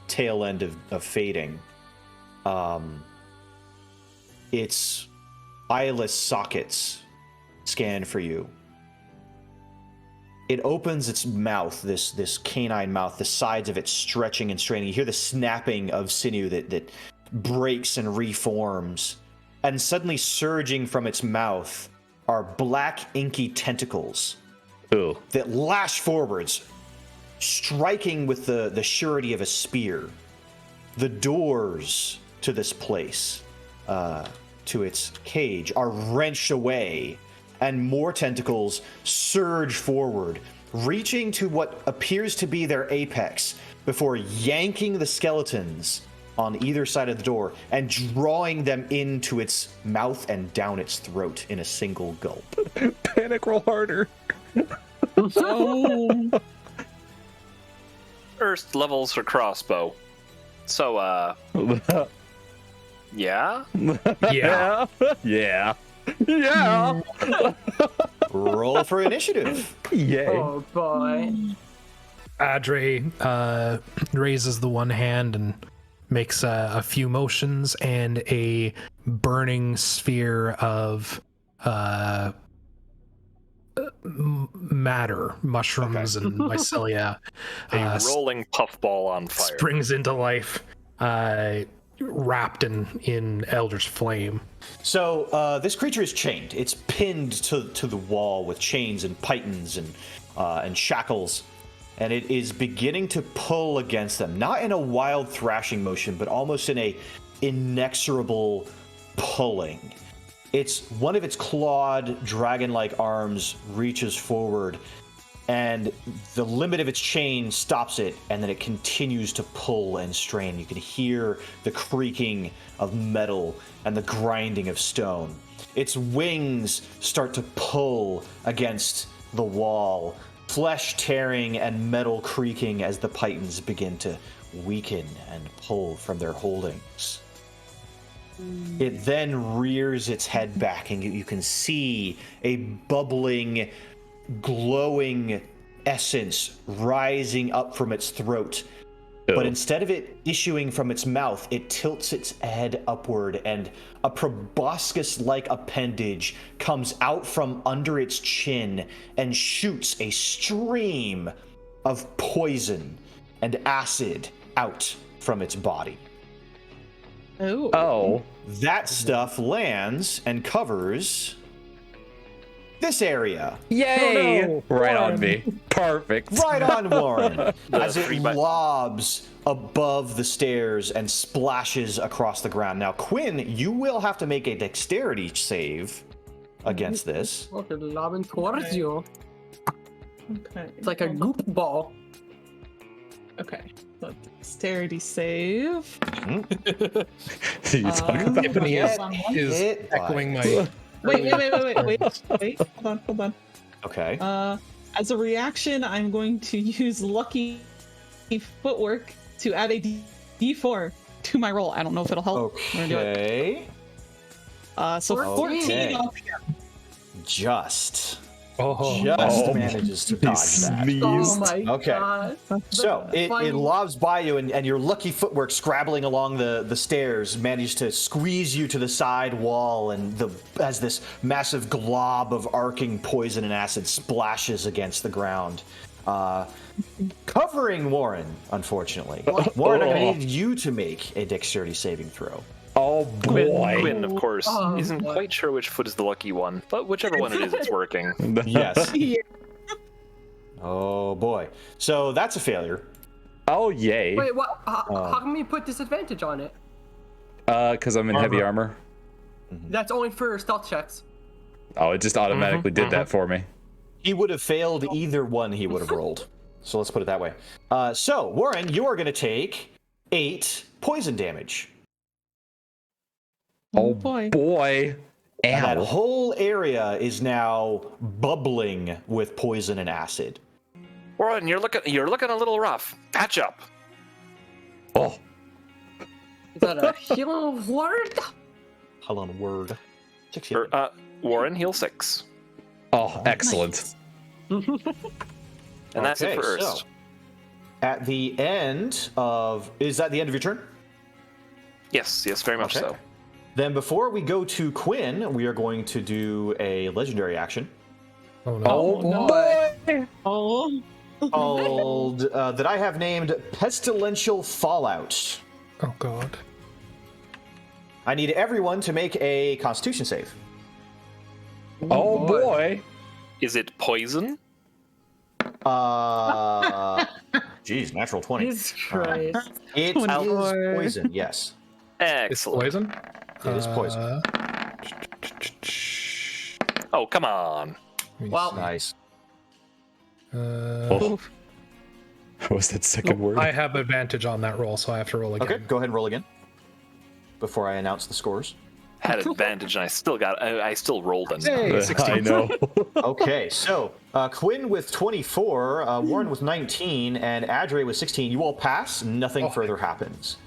[SPEAKER 1] tail end of fading, its eyeless sockets scan for you. It opens its mouth, this canine mouth, the sides of it stretching and straining. You hear the snapping of sinew that breaks and reforms. And suddenly surging from its mouth are black, inky tentacles that lash forwards, striking with the surety of a spear. The doors to this place, to its cage, are wrenched away, and more tentacles surge forward, reaching to what appears to be their apex before yanking the skeletons on either side of the door and drawing them into its mouth and down its throat in a single gulp.
[SPEAKER 2] Panic roll harder.
[SPEAKER 6] Oh.
[SPEAKER 4] First levels her crossbow. So, yeah?
[SPEAKER 5] Yeah.
[SPEAKER 2] Yeah. Yeah.
[SPEAKER 1] Roll for initiative.
[SPEAKER 2] Yay.
[SPEAKER 3] Oh boy.
[SPEAKER 5] Adre raises the one hand and makes a few motions, and a burning sphere of matter, mushrooms, and mycelia
[SPEAKER 4] A rolling puffball on fire.
[SPEAKER 5] springs into life, wrapped in Eldritch Flame.
[SPEAKER 1] So this creature is chained. It's pinned to the wall with chains and pythons and shackles, and it is beginning to pull against them. Not in a wild thrashing motion, but almost in a inexorable pulling. It's one of its clawed, dragon-like arms reaches forward, and the limit of its chain stops it, and then it continues to pull and strain. You can hear the creaking of metal and the grinding of stone. Its wings start to pull against the wall, flesh tearing and metal creaking as the pythons begin to weaken and pull from their holdings. It then rears its head back, and you can see a bubbling, glowing essence rising up from its throat. But instead of it issuing from its mouth, it tilts its head upward, and a proboscis-like appendage comes out from under its chin and shoots a stream of poison and acid out from its body.
[SPEAKER 6] Oh.
[SPEAKER 1] That stuff lands and covers this area.
[SPEAKER 2] Yay!
[SPEAKER 3] Oh, no.
[SPEAKER 2] Right on
[SPEAKER 3] Warren.
[SPEAKER 2] me. Perfect.
[SPEAKER 1] Right on, Warren. As it
[SPEAKER 4] three by-
[SPEAKER 1] lobs above the stairs and splashes across the ground. Now, Quinn, you will have to make a dexterity save against this.
[SPEAKER 3] Look, it's lobbing towards you.
[SPEAKER 6] Okay.
[SPEAKER 3] It's like a goop ball.
[SPEAKER 6] Okay. So dexterity save.
[SPEAKER 2] You talk about
[SPEAKER 5] Tiffany
[SPEAKER 1] Get
[SPEAKER 5] is
[SPEAKER 1] hit by
[SPEAKER 5] echoing
[SPEAKER 1] it.
[SPEAKER 5] my.
[SPEAKER 6] Wait. Hold on.
[SPEAKER 1] Okay.
[SPEAKER 6] As a reaction, I'm going to use lucky footwork to add a D4 to my roll. I don't know if it'll help. We're gonna do it.
[SPEAKER 1] Okay.
[SPEAKER 6] So 14
[SPEAKER 1] Okay.
[SPEAKER 6] up.
[SPEAKER 1] Just
[SPEAKER 5] Oh,
[SPEAKER 1] manages to dodge that.
[SPEAKER 3] Oh my
[SPEAKER 1] Okay.
[SPEAKER 3] god.
[SPEAKER 1] So it lobs by you, and your lucky footwork scrabbling along the stairs managed to squeeze you to the side wall, and as this massive glob of arcing poison and acid splashes against the ground, covering Warren. Unfortunately, Warren, I'm going to need you to make a dexterity saving throw.
[SPEAKER 2] Oh boy.
[SPEAKER 4] Quinn, of course,
[SPEAKER 3] Oh,
[SPEAKER 4] isn't
[SPEAKER 3] boy.
[SPEAKER 4] quite sure which foot is the lucky one, but whichever one it is, it's working.
[SPEAKER 1] Yes.
[SPEAKER 6] Yeah.
[SPEAKER 1] Oh boy. So that's a failure.
[SPEAKER 2] Oh yay.
[SPEAKER 3] Wait, what? How can we put disadvantage on it?
[SPEAKER 2] Because I'm in heavy armor.
[SPEAKER 3] That's only for stealth checks.
[SPEAKER 2] Oh, it just automatically did that for me.
[SPEAKER 1] He would have failed either one he would have rolled. So let's put it that way. So, Warren, you are going to take 8 poison damage.
[SPEAKER 2] Oh
[SPEAKER 6] boy.
[SPEAKER 2] boy.
[SPEAKER 1] And that
[SPEAKER 2] Ow.
[SPEAKER 1] whole area is now bubbling with poison and acid.
[SPEAKER 4] Warren, you're looking a little rough. Patch up.
[SPEAKER 2] Oh.
[SPEAKER 3] Is that a healing word?
[SPEAKER 1] Hold on, word. 6
[SPEAKER 4] Or, Warren, heal 6.
[SPEAKER 2] Oh, excellent.
[SPEAKER 4] And that's it for
[SPEAKER 1] so
[SPEAKER 4] Erst.
[SPEAKER 1] at the end of... Is that the end of your turn?
[SPEAKER 4] Yes, very much
[SPEAKER 1] Okay.
[SPEAKER 4] so.
[SPEAKER 1] Then before we go to Quinn, we are going to do a legendary action
[SPEAKER 5] Oh no.
[SPEAKER 2] Oh,
[SPEAKER 6] no.
[SPEAKER 2] boy!
[SPEAKER 6] Oh.
[SPEAKER 1] called that I have named Pestilential Fallout.
[SPEAKER 5] Oh god.
[SPEAKER 1] I need everyone to make a Constitution save.
[SPEAKER 2] Oh boy!
[SPEAKER 4] Is it poison?
[SPEAKER 1] Geez, natural 20.
[SPEAKER 3] Jesus Christ.
[SPEAKER 1] It is
[SPEAKER 6] 24.
[SPEAKER 1] poison, yes.
[SPEAKER 5] It's
[SPEAKER 4] Excellent.
[SPEAKER 5] poison?
[SPEAKER 1] It is poison.
[SPEAKER 4] Oh, come on.
[SPEAKER 3] Wow.
[SPEAKER 1] Nice.
[SPEAKER 2] Oh. What was that second word?
[SPEAKER 5] I have advantage on that roll, so I have to roll again.
[SPEAKER 1] Okay, go ahead and roll again before I announce the scores.
[SPEAKER 4] Had advantage, and I still rolled a
[SPEAKER 5] Hey, 16.
[SPEAKER 2] I know.
[SPEAKER 1] Okay, so Quinn with 24, Warren with 19, and Adre with 16. You all pass. Nothing further happens.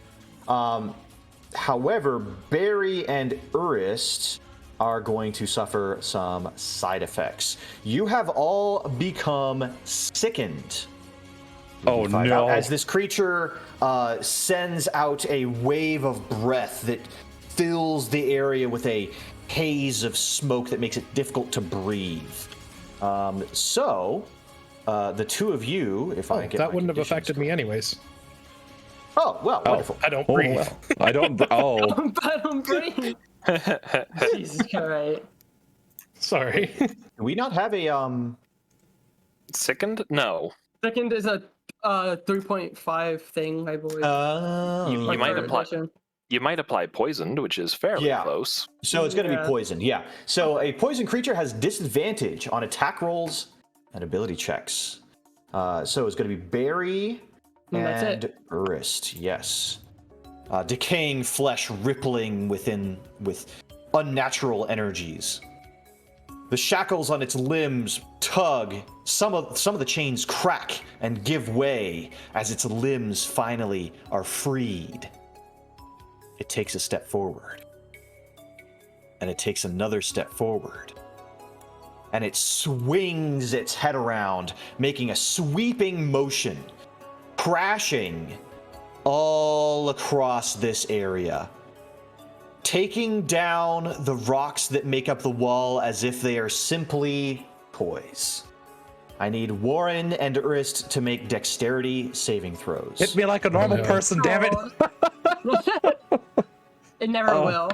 [SPEAKER 1] However, Barry and Urist are going to suffer some side effects. You have all become sickened.
[SPEAKER 2] Oh no!
[SPEAKER 1] As this creature sends out a wave of breath that fills the area with a haze of smoke that makes it difficult to breathe. So, the two of you, if I get
[SPEAKER 5] That
[SPEAKER 1] my
[SPEAKER 5] wouldn't have
[SPEAKER 1] conditions
[SPEAKER 5] affected me anyways.
[SPEAKER 1] Oh, well, wonderful.
[SPEAKER 5] I don't
[SPEAKER 2] Oh,
[SPEAKER 5] breathe.
[SPEAKER 2] well. I don't. Oh,
[SPEAKER 3] But I'm brain. Jesus Christ.
[SPEAKER 5] Sorry.
[SPEAKER 1] Do we not have a
[SPEAKER 4] Sickened? No.
[SPEAKER 3] Second is a 3.5 thing, I believe.
[SPEAKER 4] You
[SPEAKER 3] Like
[SPEAKER 4] might
[SPEAKER 3] third
[SPEAKER 4] apply.
[SPEAKER 3] edition.
[SPEAKER 4] You might apply poisoned, which is fairly
[SPEAKER 1] Yeah.
[SPEAKER 4] close.
[SPEAKER 1] So it's going to be
[SPEAKER 3] Yeah.
[SPEAKER 1] poison, yeah. So a poison creature has disadvantage on attack rolls and ability checks. So it's going to be Barry
[SPEAKER 3] And that's
[SPEAKER 1] and
[SPEAKER 3] it.
[SPEAKER 1] Urist, yes. Decaying flesh rippling within with unnatural energies. The shackles on its limbs tug. Some of the chains crack and give way as its limbs finally are freed. It takes a step forward. And it takes another step forward. And it swings its head around, making a sweeping motion, crashing all across this area, taking down the rocks that make up the wall as if they are simply toys. I need Warren and Urist to make dexterity saving throws.
[SPEAKER 2] hit me like a normal
[SPEAKER 5] no.
[SPEAKER 2] person, damn it!
[SPEAKER 3] It never
[SPEAKER 2] Oh.
[SPEAKER 3] will.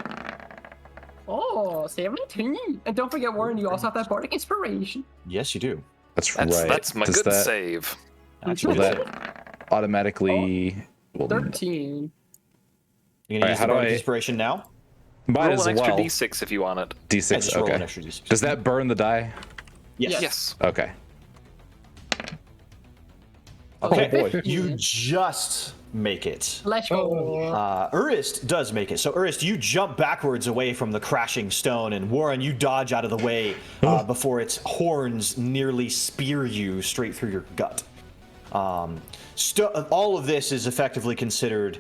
[SPEAKER 3] Oh, 17. And don't forget, Warren, you also have that bardic inspiration.
[SPEAKER 1] Yes, you do.
[SPEAKER 2] That's
[SPEAKER 4] That's
[SPEAKER 2] right.
[SPEAKER 4] that's my
[SPEAKER 2] Does
[SPEAKER 4] good
[SPEAKER 2] that,
[SPEAKER 4] save.
[SPEAKER 1] That's
[SPEAKER 2] Will
[SPEAKER 1] your good
[SPEAKER 2] that automatically? Well,
[SPEAKER 3] 13.
[SPEAKER 1] You're gonna
[SPEAKER 2] Alright,
[SPEAKER 1] use
[SPEAKER 2] how
[SPEAKER 1] the
[SPEAKER 2] do
[SPEAKER 1] bardic
[SPEAKER 2] I-
[SPEAKER 1] inspiration now?
[SPEAKER 2] might
[SPEAKER 4] Roll
[SPEAKER 2] as
[SPEAKER 4] an extra
[SPEAKER 2] well.
[SPEAKER 4] d6 if you want it.
[SPEAKER 1] Yeah,
[SPEAKER 2] D6.
[SPEAKER 1] just roll an
[SPEAKER 2] Okay.
[SPEAKER 1] extra d6.
[SPEAKER 2] Does that burn the die?
[SPEAKER 1] Yes.
[SPEAKER 4] Yes.
[SPEAKER 2] Okay.
[SPEAKER 1] Okay.
[SPEAKER 2] Oh, boy.
[SPEAKER 1] You just make it.
[SPEAKER 3] Let's go.
[SPEAKER 1] Urist does make it. So Urist, you jump backwards away from the crashing stone, and Warren, you dodge out of the way before its horns nearly spear you straight through your gut. All of this is effectively considered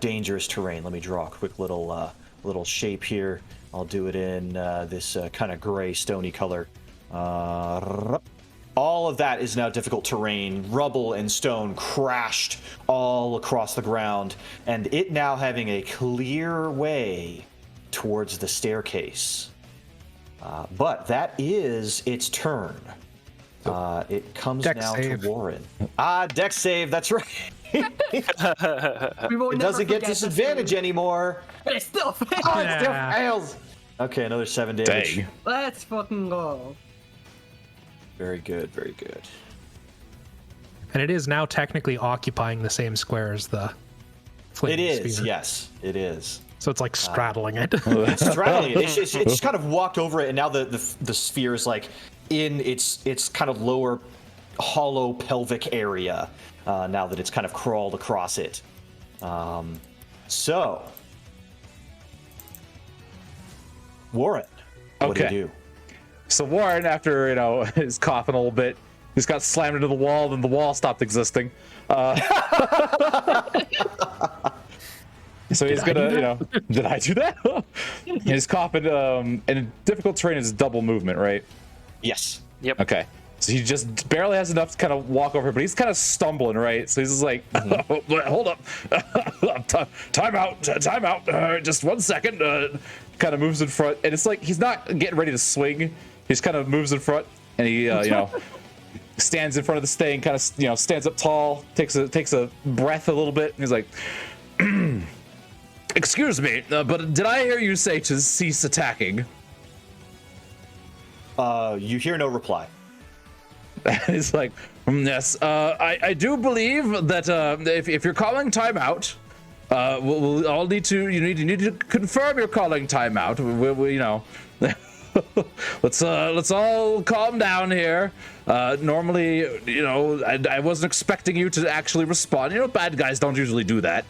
[SPEAKER 1] dangerous terrain. Let me draw a quick little shape here. I'll do it in this kind of gray, stony color. All of that is now difficult terrain. Rubble and stone crashed all across the ground, and it now having a clear way towards the staircase. But that is its turn. It comes
[SPEAKER 5] Dex
[SPEAKER 1] now
[SPEAKER 5] save.
[SPEAKER 1] to Warren. Dex save, that's right.
[SPEAKER 3] We will
[SPEAKER 1] It
[SPEAKER 3] never
[SPEAKER 1] doesn't get
[SPEAKER 3] forget this
[SPEAKER 1] disadvantage
[SPEAKER 3] game.
[SPEAKER 1] anymore.
[SPEAKER 3] But it still fails.
[SPEAKER 1] Oh, it still
[SPEAKER 5] Yeah.
[SPEAKER 1] fails. Okay, another 7 damage.
[SPEAKER 2] Dang.
[SPEAKER 3] Let's fucking go.
[SPEAKER 1] Very good, very good.
[SPEAKER 5] And it is now technically occupying the same square as the
[SPEAKER 1] It
[SPEAKER 5] flaming
[SPEAKER 1] is,
[SPEAKER 5] sphere.
[SPEAKER 1] yes, it is.
[SPEAKER 5] So it's like straddling it.
[SPEAKER 1] It's straddling it. It's kind of walked over it, and now the sphere is like in its kind of lower hollow pelvic area. Now that it's kind of crawled across it. So, Warren, what do you
[SPEAKER 2] Okay.
[SPEAKER 1] do?
[SPEAKER 2] So Warren, after is coughing a little bit, just got slammed into the wall, then the wall stopped existing. So he's gonna, did I do that? He's coughing. And difficult terrain is double movement, right?
[SPEAKER 1] Yes.
[SPEAKER 4] Yep.
[SPEAKER 2] Okay. So he just barely has enough to kind of walk over, but he's kind of stumbling, right? So he's just like, hold up, time out, just 1 second. Kind of moves in front, and it's like he's not getting ready to swing. He just kind of moves in front, and he, stands in front of the stain, kind of, stands up tall, takes a breath a little bit, and he's like, excuse me, but did I hear you say to cease attacking?
[SPEAKER 1] You hear no reply.
[SPEAKER 2] He's like, yes, I do believe that if you're calling timeout, we'll all need to, you need to confirm you're calling timeout. Let's all calm down here. Normally, I wasn't expecting you to actually respond. Bad guys don't usually do that.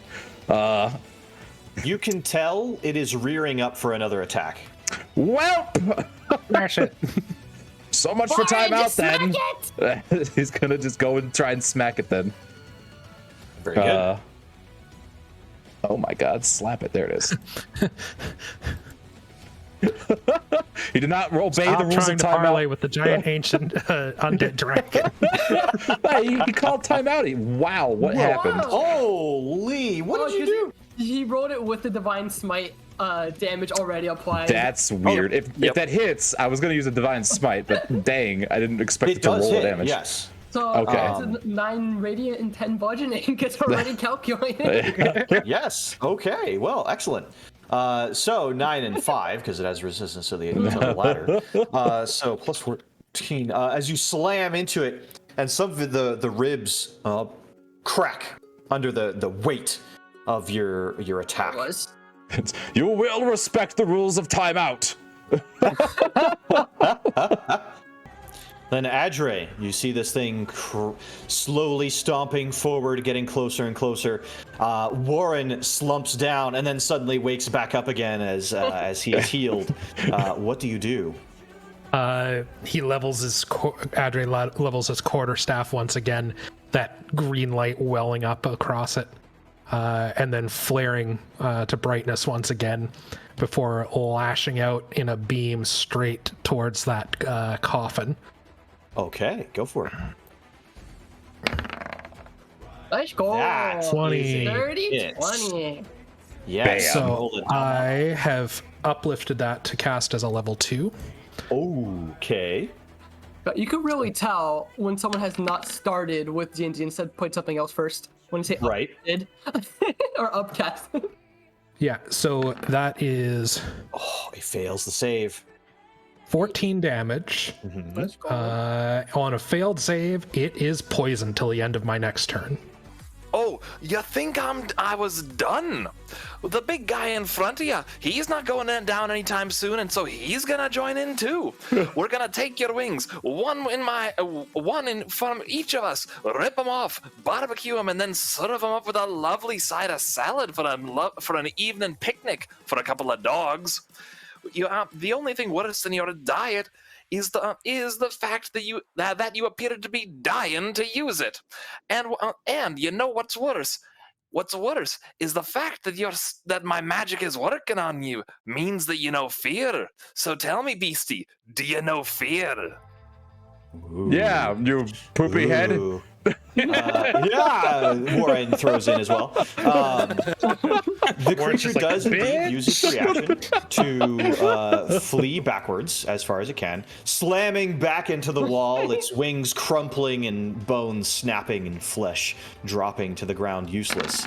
[SPEAKER 1] You can tell it is rearing up for another attack.
[SPEAKER 2] Well,
[SPEAKER 5] Smash it.
[SPEAKER 2] so much for timeout then. He's gonna just go and try and smack it then.
[SPEAKER 1] Very good.
[SPEAKER 2] Oh my God, slap it. There it is. He did not obey the rules of
[SPEAKER 5] trying to parlay
[SPEAKER 2] timeout.
[SPEAKER 5] with the giant ancient undead dragon.
[SPEAKER 2] He called timeout. Wow, what happened?
[SPEAKER 1] Holy, what did you do?
[SPEAKER 3] He rolled it with the divine smite damage already applied.
[SPEAKER 2] That's weird. If that hits, I was going to use a divine smite, but dang, I didn't expect it to roll the damage.
[SPEAKER 1] Yes.
[SPEAKER 3] So
[SPEAKER 2] Okay.
[SPEAKER 3] it's a 9 radiant and 10 bludgeoning gets already calculated.
[SPEAKER 1] Yes. Okay. Well, excellent. So 9 and 5 because it has resistance to the ladder. So plus 14. As you slam into it, and some of the ribs crack under the weight of your attack.
[SPEAKER 2] You will respect the rules of timeout.
[SPEAKER 1] Then Adre, you see this thing slowly stomping forward, getting closer and closer. Warren slumps down and then suddenly wakes back up again as he is healed. What do you do?
[SPEAKER 5] He levels his Adre levels his quarterstaff once again. That green light welling up across it, and then flaring to brightness once again, before lashing out in a beam straight towards that coffin.
[SPEAKER 1] Okay, go for it.
[SPEAKER 3] Let's go.
[SPEAKER 1] That
[SPEAKER 5] 20.
[SPEAKER 3] 30, 20.
[SPEAKER 1] Yes.
[SPEAKER 2] Bam.
[SPEAKER 5] So I have uplifted that to cast as a level 2.
[SPEAKER 1] Okay.
[SPEAKER 3] But you can really tell when someone has not started with D&D and instead put something else first. When you say
[SPEAKER 1] Right.
[SPEAKER 3] updid or upcast.
[SPEAKER 5] Yeah, so that is
[SPEAKER 1] Oh, he fails the save.
[SPEAKER 5] 14 damage.
[SPEAKER 3] Let's go.
[SPEAKER 5] On a failed save, it is poison till the end of my next turn.
[SPEAKER 4] Oh, you think I was done? The big guy in front of you, he's not going down anytime soon, and so he's gonna join in too. We're gonna take your wings, one from each of us, rip them off, barbecue them, and then serve them up with a lovely side of salad for an evening picnic for a couple of dogs. The only thing worse than your diet is the fact that you appear to be dying to use it, and you know what's worse? What's worse is the fact that my magic is working on you means that you know fear. So tell me, beastie, do you know fear?
[SPEAKER 2] Yeah, you poopy head.
[SPEAKER 1] Ooh. Yeah, Warren throws in as well. The creature does indeed use its reaction to flee backwards as far as it can, slamming back into the wall, its wings crumpling and bones snapping and flesh dropping to the ground useless,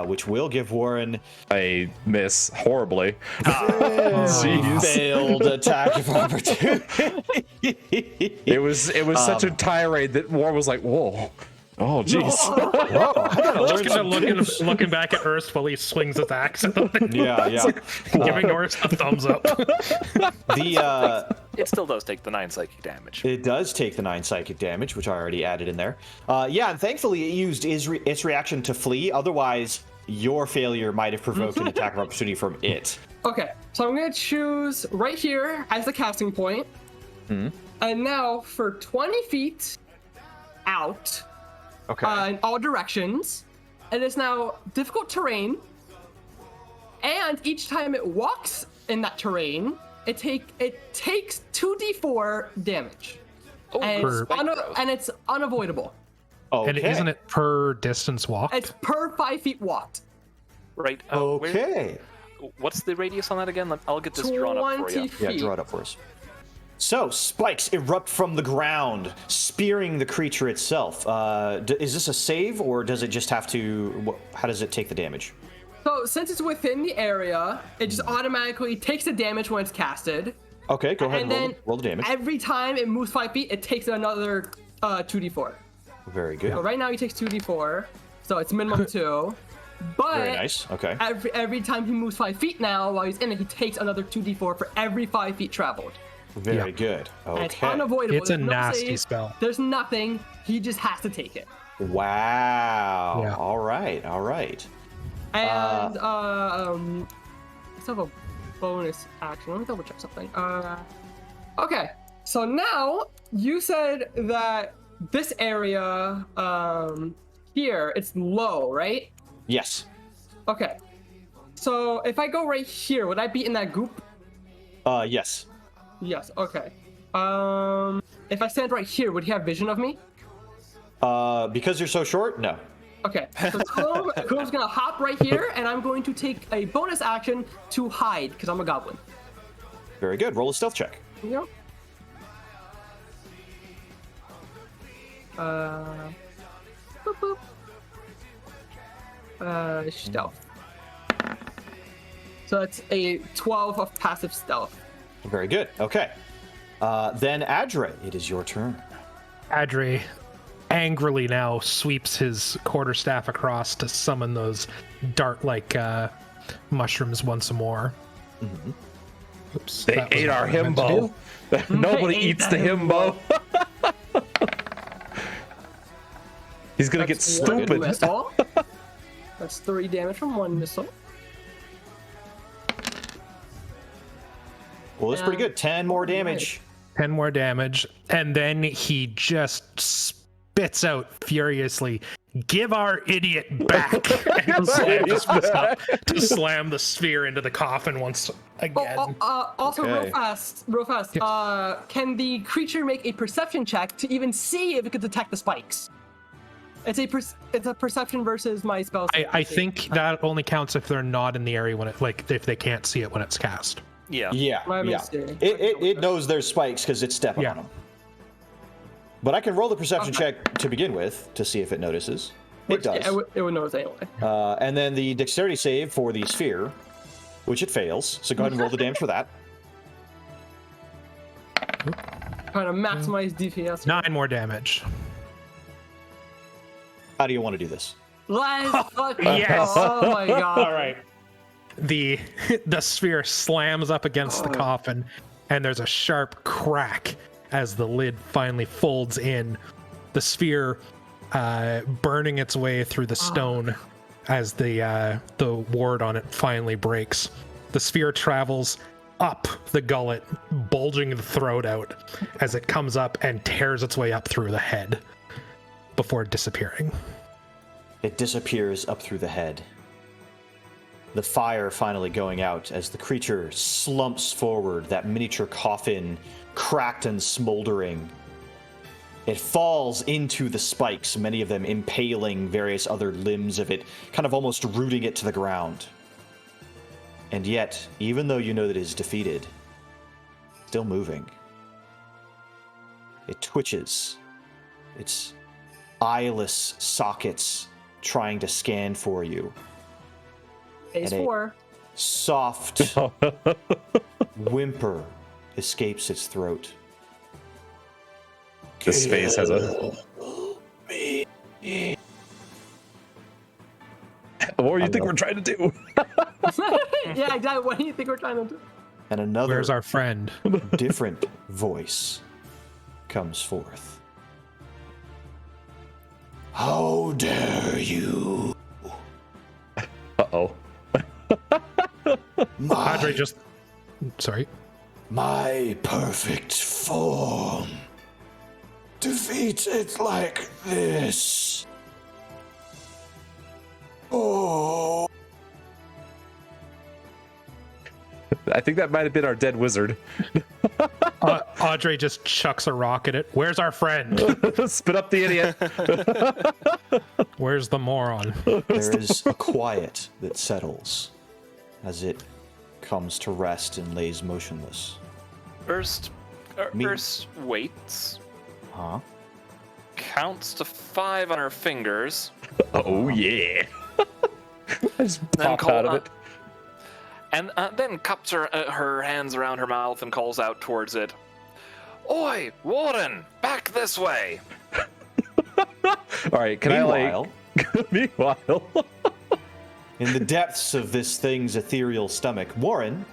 [SPEAKER 1] which will give Warren
[SPEAKER 2] I miss horribly.
[SPEAKER 1] a failed attack of opportunity.
[SPEAKER 2] It was such a tirade that War was like, whoa. Oh, jeez.
[SPEAKER 5] Looking back at Ernst while he swings his axe at them.
[SPEAKER 1] Yeah.
[SPEAKER 5] Giving Ernst a thumbs up.
[SPEAKER 4] It still does take the 9 psychic damage.
[SPEAKER 1] It does take the 9 psychic damage, which I already added in there. And thankfully it used its reaction to flee. Otherwise, your failure might have provoked an attack of opportunity from it.
[SPEAKER 3] Okay, so I'm going to choose right here as the casting point. And now for 20 feet out, in all directions, it is now difficult terrain. And each time it walks in that terrain, it takes 2d4 damage.
[SPEAKER 4] Oh,
[SPEAKER 3] and,
[SPEAKER 5] Per-
[SPEAKER 3] and it's unavoidable.
[SPEAKER 1] Okay.
[SPEAKER 5] And isn't it per distance walked?
[SPEAKER 3] It's per 5 feet walked.
[SPEAKER 4] Right.
[SPEAKER 1] Okay.
[SPEAKER 4] What's the radius on that again? I'll get this drawn up for
[SPEAKER 3] 20
[SPEAKER 4] you.
[SPEAKER 3] feet.
[SPEAKER 1] Yeah, draw it up for us. So, spikes erupt from the ground, spearing the creature itself. Is this a save, or does it just have to... How does it take the damage?
[SPEAKER 3] So since it's within the area, it just automatically takes the damage when it's casted.
[SPEAKER 1] Okay, go ahead
[SPEAKER 3] And
[SPEAKER 1] and
[SPEAKER 3] then
[SPEAKER 1] roll the damage.
[SPEAKER 3] every time it moves 5 feet, it takes another 2d4.
[SPEAKER 1] Very good.
[SPEAKER 3] So right now he takes 2d4, so it's minimum 2. But
[SPEAKER 1] Very nice. Okay.
[SPEAKER 3] every time he moves 5 feet now, while he's in it, he takes another 2d4 for every 5 feet traveled.
[SPEAKER 1] Very good.
[SPEAKER 3] And it's
[SPEAKER 1] Okay.
[SPEAKER 3] unavoidable.
[SPEAKER 5] It's a
[SPEAKER 3] There's no
[SPEAKER 5] nasty
[SPEAKER 3] save,
[SPEAKER 5] spell.
[SPEAKER 3] There's nothing. He just has to take it.
[SPEAKER 1] Wow.
[SPEAKER 5] Yeah.
[SPEAKER 1] All right. All right.
[SPEAKER 3] And let's have a bonus action. Let me double check something. Okay. So now you said that this area here, it's low, right?
[SPEAKER 1] Yes.
[SPEAKER 3] Okay. So if I go right here, would I be in that goop?
[SPEAKER 1] Yes.
[SPEAKER 3] Yes. Okay. If I stand right here, would he have vision of me?
[SPEAKER 1] Because you're so short? No.
[SPEAKER 3] Okay. So Chloe's gonna hop right here, and I'm going to take a bonus action to hide because I'm a goblin.
[SPEAKER 1] Very good. Roll a stealth check.
[SPEAKER 3] Yep. Boop, boop. Stealth. So it's a 12 of passive stealth.
[SPEAKER 1] Very good. Okay. Then Adre, it is your turn.
[SPEAKER 5] Adre angrily now sweeps his quarterstaff across to summon those dart-like mushrooms once more.
[SPEAKER 2] Mm-hmm.
[SPEAKER 5] Oops,
[SPEAKER 2] They
[SPEAKER 5] that was
[SPEAKER 2] ate
[SPEAKER 5] what
[SPEAKER 2] our
[SPEAKER 5] I meant to
[SPEAKER 2] himbo.
[SPEAKER 5] do.
[SPEAKER 2] Nobody
[SPEAKER 3] They ate
[SPEAKER 2] eats
[SPEAKER 3] the
[SPEAKER 2] the himbo. He's gonna get
[SPEAKER 3] That's one
[SPEAKER 2] stupid.
[SPEAKER 3] missile. That's 3 damage from 1 missile.
[SPEAKER 1] Well, that's pretty good. 10 more damage.
[SPEAKER 5] 10 more damage, and then he just spits out furiously, "Give our idiot back!" and slams his fist up to slam the sphere into the coffin once again.
[SPEAKER 3] Also,
[SPEAKER 1] Okay.
[SPEAKER 3] real fast. Can the creature make a perception check to even see if it could detect the spikes? It's a perception versus my spell.
[SPEAKER 5] I think that only counts if they're not in the area when it, like, if they can't see it when it's cast.
[SPEAKER 4] Yeah.
[SPEAKER 1] Yeah.
[SPEAKER 3] My
[SPEAKER 1] Yeah.
[SPEAKER 3] mistake.
[SPEAKER 1] It knows there's spikes because it's stepping
[SPEAKER 5] Yeah.
[SPEAKER 1] on them. But I can roll the perception check to begin with to see if it notices. It does.
[SPEAKER 3] Yeah, it would notice anyway.
[SPEAKER 1] And then the dexterity save for the sphere, which it fails. So go ahead and roll the damage for that.
[SPEAKER 3] Trying to maximize DPS.
[SPEAKER 5] 9 more damage.
[SPEAKER 1] How do you want to do this?
[SPEAKER 3] Let's fucking
[SPEAKER 5] Yes.
[SPEAKER 3] Oh my god.
[SPEAKER 5] All right. The sphere slams up against the coffin, and there's a sharp crack as the lid finally folds in. The sphere burning its way through the stone as the ward on it finally breaks. The sphere travels up the gullet, bulging the throat out as it comes up and tears its way up through the head before disappearing.
[SPEAKER 1] It disappears up through the head. The fire finally going out as the creature slumps forward, that miniature coffin cracked and smoldering. It falls into the spikes, many of them impaling various other limbs of it, kind of almost rooting it to the ground. And yet, even though you know that it is defeated, still moving. It twitches. Its eyeless sockets trying to scan for you.
[SPEAKER 3] Phase
[SPEAKER 1] And
[SPEAKER 3] 4.
[SPEAKER 1] Soft whimper escapes its throat.
[SPEAKER 2] This face has a. What do you think we're trying to do?
[SPEAKER 3] Yeah, exactly. What do you think we're trying to do?
[SPEAKER 1] And another
[SPEAKER 5] Where's our friend?
[SPEAKER 1] different voice comes forth. How dare you?
[SPEAKER 2] Uh-oh.
[SPEAKER 5] Padre just... Sorry.
[SPEAKER 1] My perfect form defeats it like this. Oh.
[SPEAKER 2] I think that might have been our dead wizard.
[SPEAKER 5] Audrey just chucks a rock at it. Where's our friend?
[SPEAKER 2] Spit up the idiot.
[SPEAKER 5] Where's the moron?
[SPEAKER 1] There is a quiet that settles as it comes to rest and lays motionless.
[SPEAKER 4] Erst waits,
[SPEAKER 1] Huh?
[SPEAKER 4] counts to 5 on her fingers,
[SPEAKER 2] Oh yeah. I just
[SPEAKER 4] Then
[SPEAKER 2] pop out of it.
[SPEAKER 4] and then cups her hands around her mouth and calls out towards it. Oi, Warden, back this way.
[SPEAKER 2] All right, can
[SPEAKER 1] Meanwhile,
[SPEAKER 2] I Meanwhile.
[SPEAKER 1] in the depths of this thing's ethereal stomach, Warren,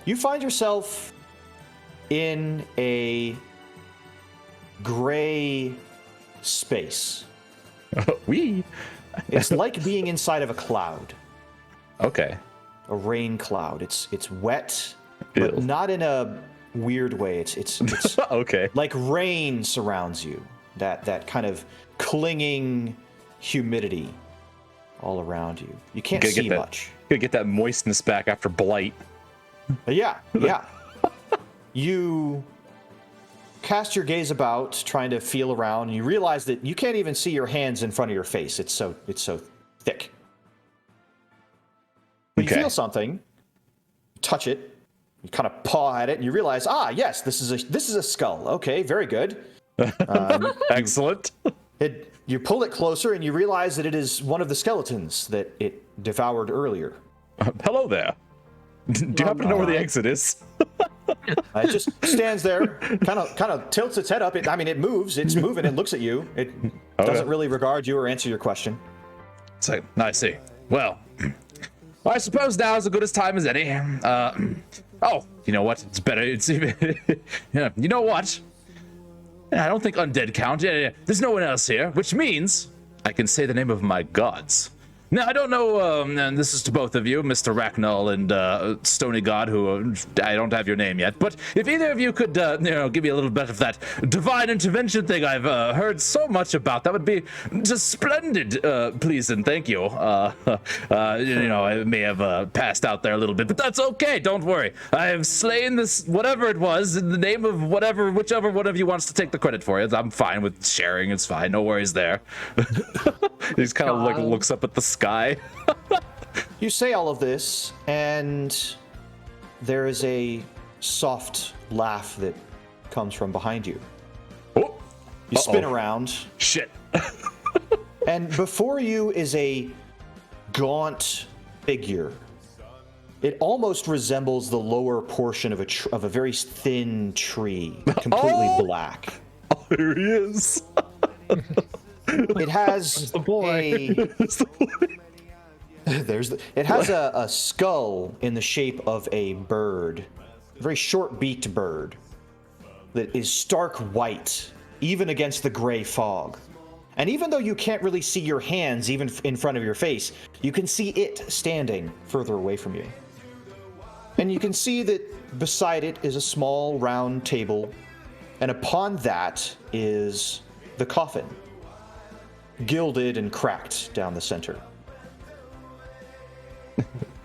[SPEAKER 1] you find yourself in a gray space.
[SPEAKER 2] We.
[SPEAKER 1] It's like being inside of a cloud,
[SPEAKER 2] Okay.
[SPEAKER 1] a rain cloud. It's wet, but
[SPEAKER 2] Ew.
[SPEAKER 1] not in a weird way. It's
[SPEAKER 2] Okay.
[SPEAKER 1] like rain surrounds you. That kind of clinging humidity all around you. You can't
[SPEAKER 2] Gotta get
[SPEAKER 1] see
[SPEAKER 2] that-
[SPEAKER 1] much.
[SPEAKER 2] Gotta get that moistness back after blight.
[SPEAKER 1] Yeah. You cast your gaze about, trying to feel around, and you realize that you can't even see your hands in front of your face. It's so thick. But
[SPEAKER 2] Okay.
[SPEAKER 1] you feel something, touch it, you kind of paw at it, and you realize, yes, this is a skull. Okay, very good.
[SPEAKER 2] Excellent.
[SPEAKER 1] You pull it closer, and you realize that it is one of the skeletons that it devoured earlier.
[SPEAKER 2] Hello there. Do you happen to know where the exit is?
[SPEAKER 1] It just stands there, kind of tilts its head up. It moves. It's moving. It looks at you. It doesn't really regard you or answer your question.
[SPEAKER 2] It's like, I see. Well, I suppose now is as good a time as any. Oh, you know what? It's better. It's even. Yeah, you know what? I don't think undead count. Yeah, there's no one else here, which means I can say the name of my gods. Now, I don't know, and this is to both of you, Mr. Racknell and Stony God, who I don't have your name yet, but if either of you could, give me a little bit of that divine intervention thing I've heard so much about, that would be just splendid, please and thank you. I may have passed out there a little bit, but that's okay, don't worry. I have slain this, whatever it was, in the name of whichever one of you wants to take the credit for it. I'm fine with sharing, it's fine, no worries there. He's kind of like looks up at the sky.
[SPEAKER 1] You say all of this, and there is a soft laugh that comes from behind you.
[SPEAKER 2] Oh,
[SPEAKER 1] You spin around,
[SPEAKER 2] shit.
[SPEAKER 1] and before you is a gaunt figure. It almost resembles the lower portion of a very thin tree, completely black.
[SPEAKER 2] Oh, here he is.
[SPEAKER 1] It has it has a skull in the shape of a bird, a very short-beaked bird that is stark white, even against the gray fog. And even though you can't really see your hands even in front of your face, you can see it standing further away from you. And you can see that beside it is a small round table, and upon that is the coffin, gilded and cracked down the center.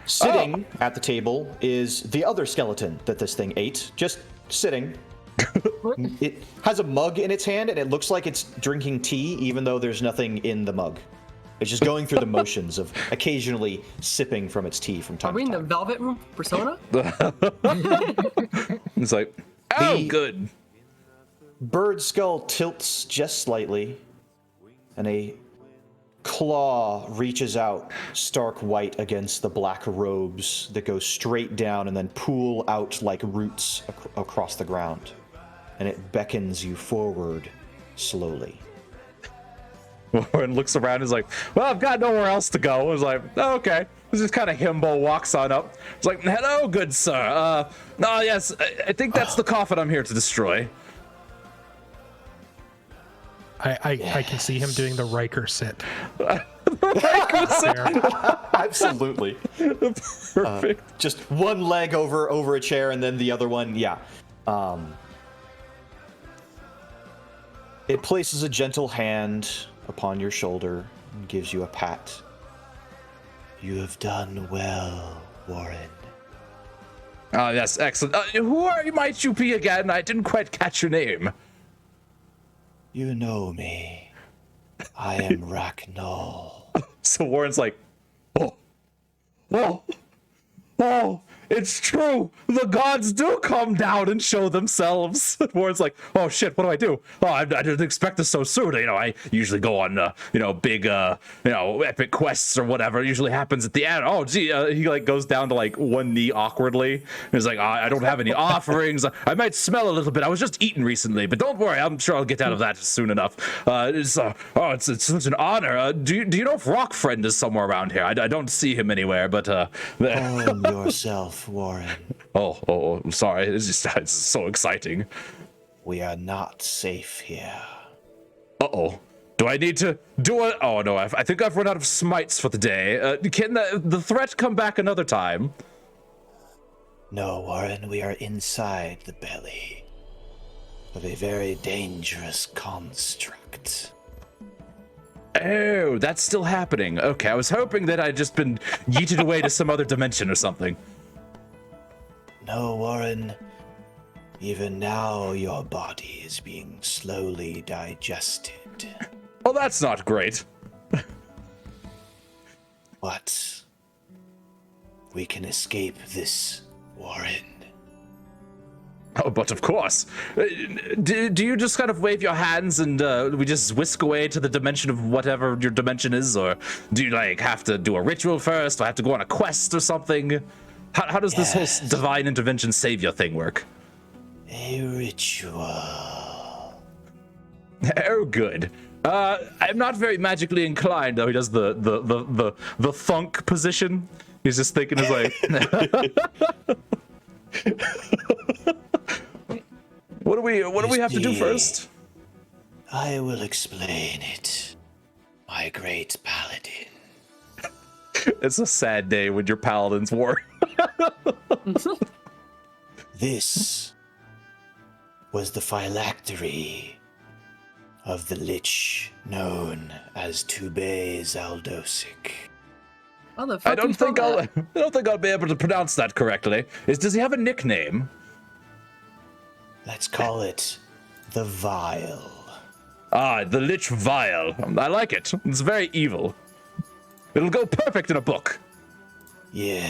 [SPEAKER 1] Sitting at the table is the other skeleton that this thing ate, just sitting. It has a mug in its hand, and it looks like it's drinking tea, even though there's nothing in the mug. It's just going through the motions of occasionally sipping from its tea from time
[SPEAKER 3] Are we
[SPEAKER 1] to
[SPEAKER 3] in the
[SPEAKER 1] time.
[SPEAKER 3] Velvet Room persona?
[SPEAKER 2] It's like, oh,
[SPEAKER 1] The-
[SPEAKER 2] good.
[SPEAKER 1] Bird skull tilts just slightly, and a claw reaches out, stark white against the black robes that go straight down and then pool out like roots across the ground. And it beckons you forward slowly.
[SPEAKER 2] Warren looks around and is like, well, I've got nowhere else to go. I was like, oh, okay. This is kind of himbo walks on up. It's like, hello, good sir. Yes, I think that's the coffin I'm here to destroy.
[SPEAKER 5] I can see him doing the Riker sit.
[SPEAKER 1] Absolutely.
[SPEAKER 2] Perfect.
[SPEAKER 1] Just one leg over a chair and then the other one, yeah. It places a gentle hand upon your shoulder and gives you a pat. You have done well, Warren.
[SPEAKER 2] Oh, yes, excellent. Might you be again? I didn't quite catch your name.
[SPEAKER 1] You know me. I am Racknall.
[SPEAKER 2] So Warren's like, oh, it's true. The gods do come down and show themselves. Warren's like, oh shit, what do? Oh, I didn't expect this so soon. I usually go on, big, epic quests or whatever. It usually happens at the end. Oh, gee, he like goes down to like one knee awkwardly. He's like, I don't have any offerings. I might smell a little bit. I was just eating recently, but don't worry. I'm sure I'll get out of that soon enough. It's such an honor. Do you know if Rockfriend is somewhere around here? I don't see him anywhere, but
[SPEAKER 1] Calm yourself, Warren.
[SPEAKER 2] Oh, I'm sorry. It's so exciting.
[SPEAKER 1] We are not safe here.
[SPEAKER 2] Uh-oh. Do I need to do it? Oh, no, I think I've run out of smites for the day. Can the threat come back another time?
[SPEAKER 1] No, Warren, we are inside the belly of a very dangerous construct.
[SPEAKER 2] Oh, that's still happening. Okay, I was hoping that I'd just been yeeted away to some other dimension or something.
[SPEAKER 1] No, Warren. Even now, your body is being slowly digested.
[SPEAKER 2] Oh, that's not great.
[SPEAKER 1] But we can escape this, Warren.
[SPEAKER 2] Oh, but of course. Do you just kind of wave your hands and we just whisk away to the dimension of whatever your dimension is? Or do you, like, have to do a ritual first? Or have to go on a quest or something? How does this whole divine intervention savior thing work?
[SPEAKER 1] A ritual.
[SPEAKER 2] Oh, good. I'm not very magically inclined, though. He does the thunk position. He's just thinking, he's like... What do we have to do first?
[SPEAKER 1] I will explain it, my great paladin.
[SPEAKER 2] It's a sad day when your paladins war.
[SPEAKER 1] This was the phylactery of the lich known as Tube Zaldosic.
[SPEAKER 3] How the fuck
[SPEAKER 2] I don't think I'll be able to pronounce that correctly. Does he have a nickname?
[SPEAKER 1] Let's call it the Vile.
[SPEAKER 2] Ah, the Lich Vile. I like it. It's very evil. It'll go perfect in a book.
[SPEAKER 1] Yeah.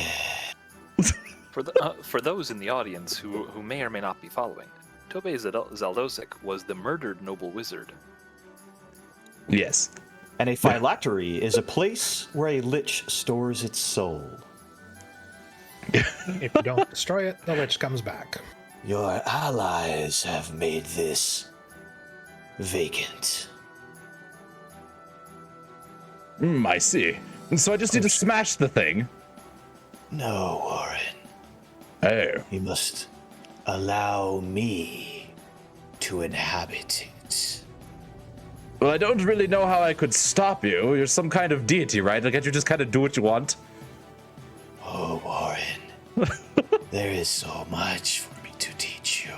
[SPEAKER 4] For those in the audience who may or may not be following, Tobe Zaldosic was the murdered noble wizard.
[SPEAKER 2] Yes.
[SPEAKER 1] And a phylactery is a place where a lich stores its soul.
[SPEAKER 5] If you don't destroy it, the lich comes back.
[SPEAKER 1] Your allies have made this vacant.
[SPEAKER 2] I see. So I just need to smash the thing.
[SPEAKER 1] No, Warren.
[SPEAKER 2] Oh.
[SPEAKER 1] You must allow me to inhabit it.
[SPEAKER 2] Well, I don't really know how I could stop you. You're some kind of deity, right? Can't you just kind of do what you want?
[SPEAKER 1] Oh, Warren. There is so much for me to teach you.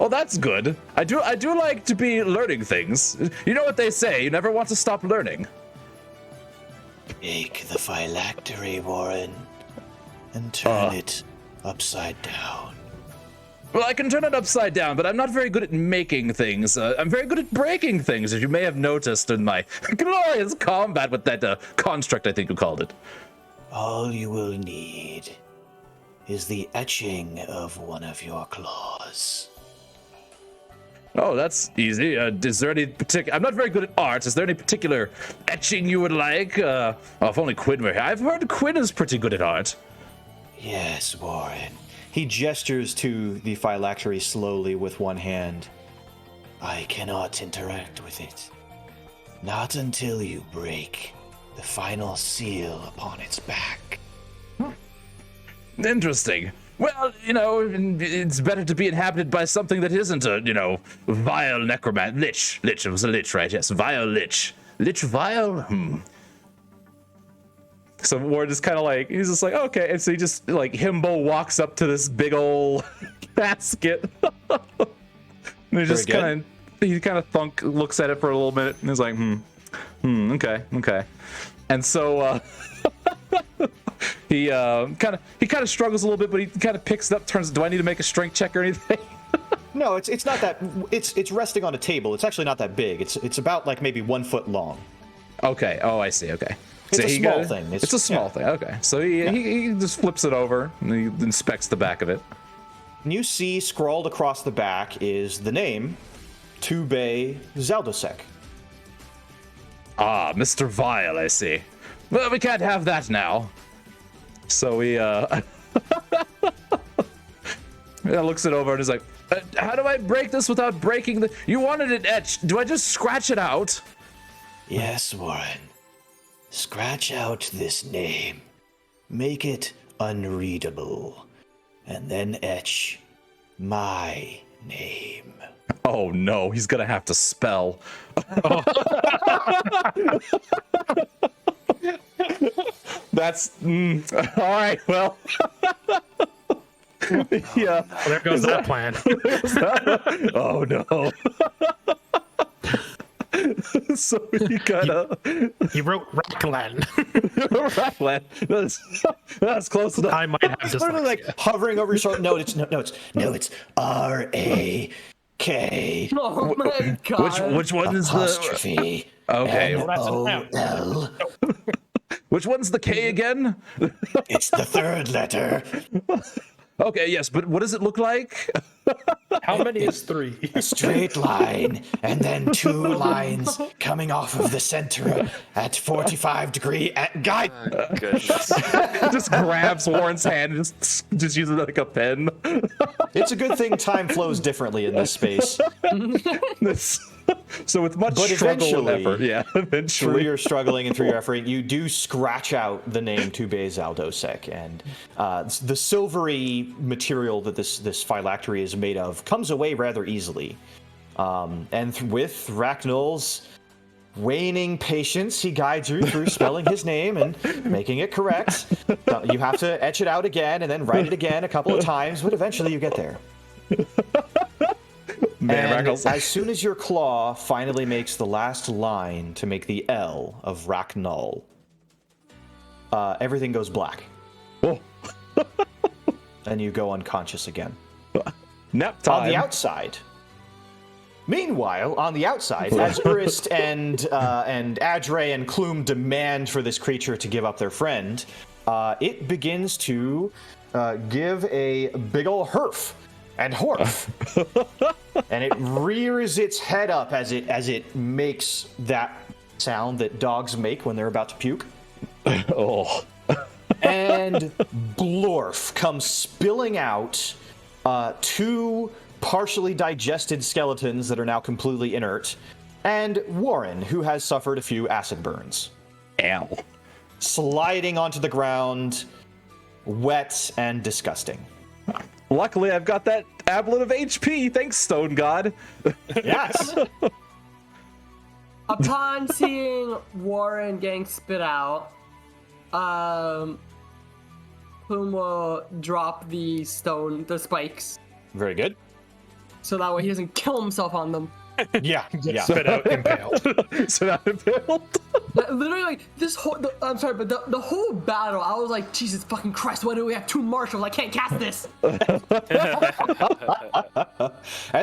[SPEAKER 2] Oh, that's good. I do like to be learning things. You know what they say, you never want to stop learning.
[SPEAKER 1] Take the phylactery, Warren, and turn it upside down.
[SPEAKER 2] Well, I can turn it upside down, but I'm not very good at making things. I'm very good at breaking things, as you may have noticed in my glorious combat with that construct, I think you called it.
[SPEAKER 1] All you will need is the etching of one of your claws.
[SPEAKER 2] Oh, that's easy. Is there any particular... I'm not very good at art. Is there any particular etching you would like? Oh, if only Quinn were here. I've heard Quinn is pretty good at art.
[SPEAKER 1] Yes, Warren. He gestures to the phylactery slowly with one hand. I cannot interact with it. Not until you break the final seal upon its back.
[SPEAKER 2] Interesting. Well, it's better to be inhabited by something that isn't a, vile necromant. Lich. It was a lich, right? Yes, vile lich. Lich vile? So Ward is kind of like, he's just like, okay. And so he just, like, himbo walks up to this big old basket. And he just kind of thunk, looks at it for a little minute, and he's like, okay. And so, he kind of struggles a little bit, but he kind of picks it up. Turns. Do I need to make a strength check or anything?
[SPEAKER 1] No, it's not that. It's resting on a table. It's actually not that big. It's about like maybe 1 foot long.
[SPEAKER 2] Okay. Oh, I see. Okay.
[SPEAKER 1] It's a small thing.
[SPEAKER 2] It's a small thing. Okay. So he just flips it over and he inspects the back of it.
[SPEAKER 1] And you see scrawled across the back is the name, Tube Zaldosek.
[SPEAKER 2] Ah, Mr. Vile, I see. Well, we can't have that now. So he looks it over and is like, how do I break this without breaking the... You wanted it etched. Do I just scratch it out?
[SPEAKER 1] Yes, Warren. Scratch out this name. Make it unreadable. And then etch my name.
[SPEAKER 2] Oh no, he's gonna have to spell. That's all right. Well, yeah.
[SPEAKER 5] Well, there goes that plan.
[SPEAKER 2] Oh no. So you gotta.
[SPEAKER 5] He wrote Rackland.
[SPEAKER 2] Rackland. That's close enough.
[SPEAKER 5] I might have just
[SPEAKER 1] Literally like hovering over your shoulder. No, it's R-A-K.
[SPEAKER 3] Oh my god.
[SPEAKER 2] Which one is the
[SPEAKER 1] Apostrophe.
[SPEAKER 2] okay?
[SPEAKER 1] N-O-L.
[SPEAKER 2] Which one's the K again?
[SPEAKER 1] It's the third letter.
[SPEAKER 2] Okay, yes, but what does it look like?
[SPEAKER 5] How many is 3?
[SPEAKER 1] A straight line, and then 2 lines coming off of the center at 45-degree guide.
[SPEAKER 4] Goodness.
[SPEAKER 2] Just grabs Warren's hand and just uses it like a pen.
[SPEAKER 1] It's a good thing time flows differently in this space.
[SPEAKER 2] So with much
[SPEAKER 1] But
[SPEAKER 2] struggle and
[SPEAKER 1] eventually,
[SPEAKER 2] effort,
[SPEAKER 1] Through
[SPEAKER 2] eventually.
[SPEAKER 1] your struggling and through your effort, you do scratch out the name Tube Zaldosek, and the silvery material that this phylactery is made of comes away rather easily. With Racknell's waning patience, he guides you through spelling his name and making it correct. You have to etch it out again and then write it again a couple of times, but eventually you get there.
[SPEAKER 2] Man,
[SPEAKER 1] And
[SPEAKER 2] Rackles.
[SPEAKER 1] as soon as your claw finally makes the last line to make the L of Racknull, everything goes black.
[SPEAKER 2] Oh.
[SPEAKER 1] And you go unconscious again.
[SPEAKER 2] Nap time.
[SPEAKER 1] On the outside. Meanwhile, on the outside, as Urist and Adre and Clume demand for this creature to give up their friend, it begins to give a big ol' herf and horf. And it rears its head up as it makes that sound that dogs make when they're about to puke.
[SPEAKER 2] Oh.
[SPEAKER 1] And Blorf comes spilling out 2 partially digested skeletons that are now completely inert, and Warren, who has suffered a few acid burns.
[SPEAKER 2] Ow.
[SPEAKER 1] Sliding onto the ground, wet and disgusting.
[SPEAKER 2] Luckily, I've got that tablet of HP. Thanks, Stone God.
[SPEAKER 1] Yes!
[SPEAKER 3] Upon seeing Warren getting spit out, Plume will drop the spikes,
[SPEAKER 1] Very good.
[SPEAKER 3] so that way he doesn't kill himself on them.
[SPEAKER 1] Yeah, yeah.
[SPEAKER 5] Spit out impaled.
[SPEAKER 2] So now I'm built.
[SPEAKER 3] Literally, like, I'm sorry, but the whole battle, I was like, Jesus fucking Christ, why do we have 2 marshals? I can't cast this.
[SPEAKER 1] And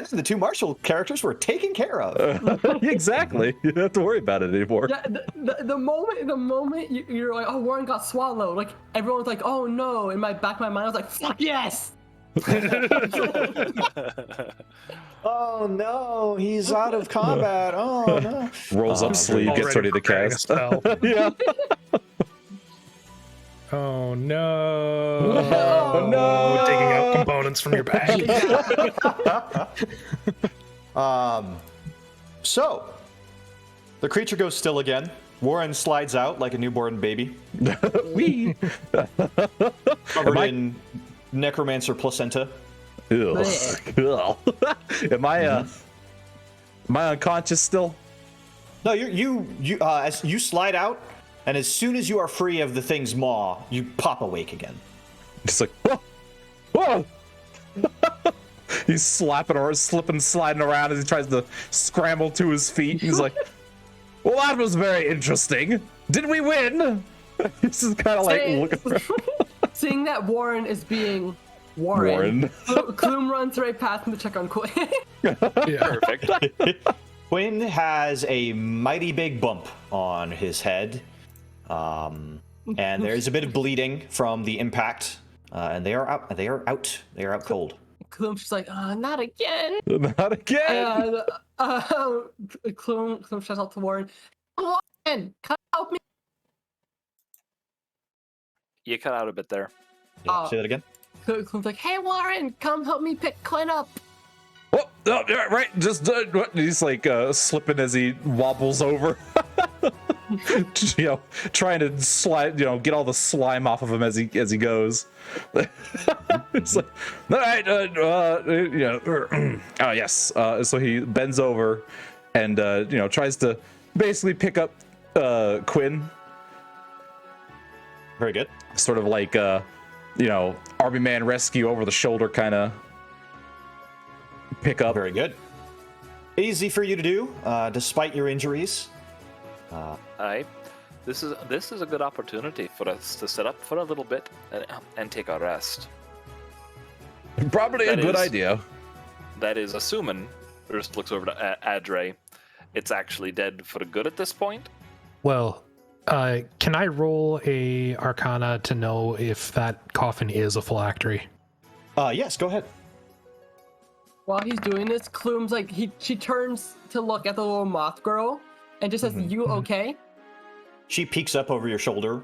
[SPEAKER 1] the 2 martial characters were taken care of.
[SPEAKER 2] Exactly. You don't have to worry about it anymore.
[SPEAKER 3] Yeah, the moment you're like, oh, Warren got swallowed, like, everyone's like, oh no. In my back of my mind, I was like, fuck yes.
[SPEAKER 1] Oh no, he's out of combat. Oh no.
[SPEAKER 2] Rolls up sleeve, gets ready to
[SPEAKER 5] preparing a
[SPEAKER 2] cast.
[SPEAKER 5] spell.
[SPEAKER 2] Yeah.
[SPEAKER 5] Oh no.
[SPEAKER 1] Oh, no.
[SPEAKER 5] Digging out components from your bag.
[SPEAKER 1] So, the creature goes still again. Warren slides out like a newborn baby,
[SPEAKER 2] Wee.
[SPEAKER 1] covered in necromancer placenta.
[SPEAKER 2] Ugh. Ugh. Am I unconscious still?
[SPEAKER 1] No, you as you slide out, and as soon as you are free of the thing's maw, you pop awake again.
[SPEAKER 2] Just like, whoa, whoa. He's slipping, sliding around as he tries to scramble to his feet. He's like, well, that was very interesting. Did we win? This is kind of like looking around.
[SPEAKER 3] Seeing that Warren is being Warren. Clume runs right past him to check on Quinn.
[SPEAKER 4] Perfect.
[SPEAKER 1] Quinn has a mighty big bump on his head, and there's a bit of bleeding from the impact, and they are out. They are out. They are out cold.
[SPEAKER 3] Clume's just like, not again.
[SPEAKER 2] Not again.
[SPEAKER 3] And Clume shouts out to Warren, Warren, come help me.
[SPEAKER 4] You cut out a bit there.
[SPEAKER 1] Yeah, say that again.
[SPEAKER 3] Clume's like, hey Warren, come help me pick Quinn up.
[SPEAKER 2] Oh, yeah, right. Just he's like slipping as he wobbles over. Trying to slide, get all the slime off of him as he goes. It's like, all right, oh yes. So he bends over and tries to basically pick up Quinn.
[SPEAKER 1] Very good.
[SPEAKER 2] Sort of like Army Man rescue over the shoulder kind of pick up.
[SPEAKER 1] Very good. Easy for you to do, despite your injuries.
[SPEAKER 4] This is a good opportunity for us to sit up for a little bit and take a rest.
[SPEAKER 2] Probably a good idea.
[SPEAKER 4] That is assuming. First looks over to Adre. It's actually dead for good at this point.
[SPEAKER 5] Well, can I roll a Arcana to know if that coffin is a phylactery?
[SPEAKER 1] Yes, go ahead.
[SPEAKER 3] While he's doing this, Clume's like, she turns to look at the little moth girl and just says, you okay?
[SPEAKER 1] She peeks up over your shoulder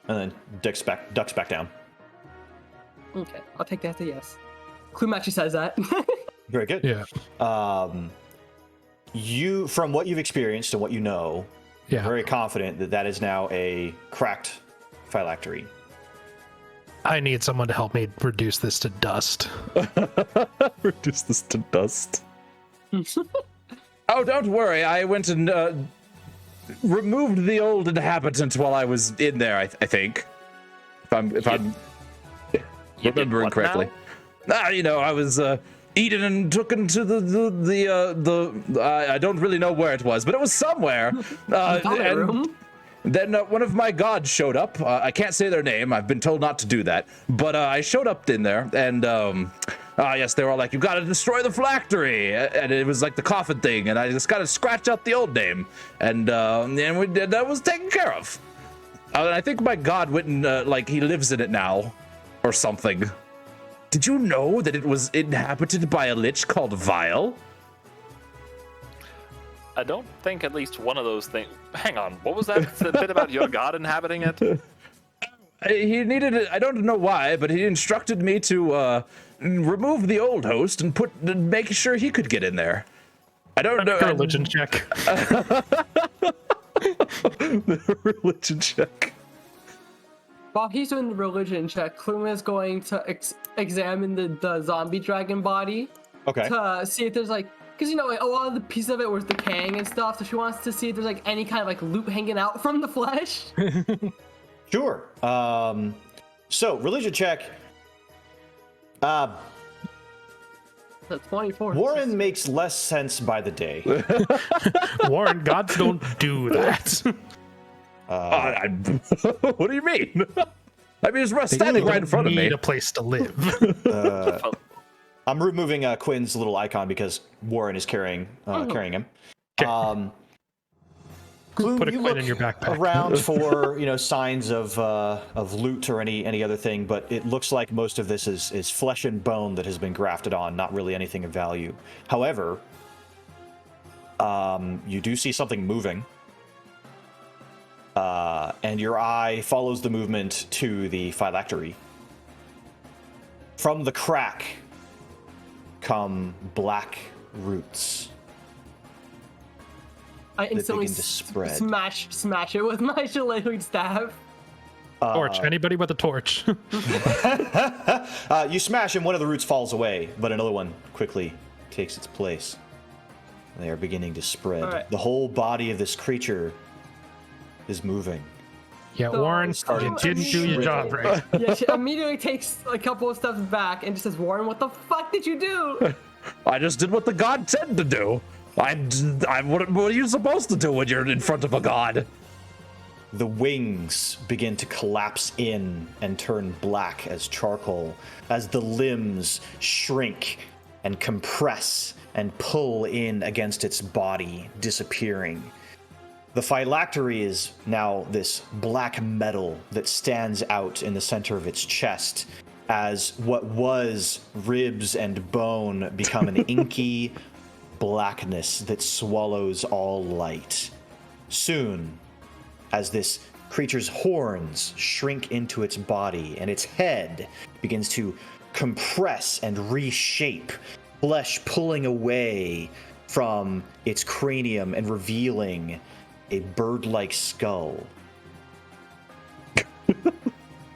[SPEAKER 1] and then ducks back down.
[SPEAKER 3] Okay, I'll take that as a yes. Clume actually says that.
[SPEAKER 1] Very good.
[SPEAKER 5] Yeah.
[SPEAKER 1] You, from what you've experienced and what you know,
[SPEAKER 5] Yeah.
[SPEAKER 1] very confident that is now a cracked phylactery.
[SPEAKER 5] I need someone to help me reduce this to dust.
[SPEAKER 2] Reduce this to dust. Oh, don't worry. I went and removed the old inhabitant while I was in there. I think, if I'm remembering correctly. I was eaten and taken to the I don't really know where it was, but it was somewhere. And then one of my gods showed up. I can't say their name. I've been told not to do that. But I showed up in there, and yes, they were all like, "You got to destroy the phylactery," and it was like the coffin thing, and I just got to scratch out the old name, and we did. That was taken care of. I think my god went and he lives in it now, or something. Did you know that it was inhabited by a lich called Vile?
[SPEAKER 4] I don't think at least one of those things. Hang on, what was that bit about your god inhabiting it?
[SPEAKER 2] He needed it. I don't know why, but he instructed me to remove the old host and make sure he could get in there. I don't know.
[SPEAKER 5] Religion check.
[SPEAKER 2] The religion check.
[SPEAKER 3] While he's doing the religion check, Clume is going to examine the zombie dragon body.
[SPEAKER 1] Okay.
[SPEAKER 3] To see if there's because a lot of the pieces of it was decaying and stuff, so she wants to see if there's any kind of loot hanging out from the flesh.
[SPEAKER 1] Sure. So religion check.
[SPEAKER 3] That's 24.
[SPEAKER 1] Warren makes less sense by the day.
[SPEAKER 5] Warren, gods don't do that.
[SPEAKER 2] What do you mean? I mean, it's standing right in front of me.
[SPEAKER 5] Need a place to live.
[SPEAKER 1] I'm removing Quinn's little icon because Warren is carrying him. Clume,
[SPEAKER 5] Put a
[SPEAKER 1] you
[SPEAKER 5] Quinn
[SPEAKER 1] look
[SPEAKER 5] in your backpack.
[SPEAKER 1] around for signs of loot or any other thing, but it looks like most of this is flesh and bone that has been grafted on, not really anything of value. However, you do see something moving, and your eye follows the movement to the phylactery. From the crack come black roots.
[SPEAKER 3] I instantly
[SPEAKER 1] begin to spread.
[SPEAKER 3] smash it with my shillelagh staff.
[SPEAKER 5] Torch. Anybody with a torch.
[SPEAKER 1] You smash and one of the roots falls away, but another one quickly takes its place. They are beginning to spread.
[SPEAKER 3] Right.
[SPEAKER 1] The whole body of this creature is moving.
[SPEAKER 5] Yeah,
[SPEAKER 3] So,
[SPEAKER 5] Warren,
[SPEAKER 3] so
[SPEAKER 5] you didn't do your job right.
[SPEAKER 3] Yeah, she immediately takes a couple of steps back and just says, Warren, what the fuck did you do?
[SPEAKER 2] I just did what the god said to do. What are you supposed to do when you're in front of a god?
[SPEAKER 1] The wings begin to collapse in and turn black as charcoal, as the limbs shrink and compress and pull in against its body, disappearing. The phylactery is now this black metal that stands out in the center of its chest, as what was ribs and bone become an inky blackness that swallows all light. Soon, as this creature's horns shrink into its body and its head begins to compress and reshape, flesh pulling away from its cranium and revealing a bird-like skull.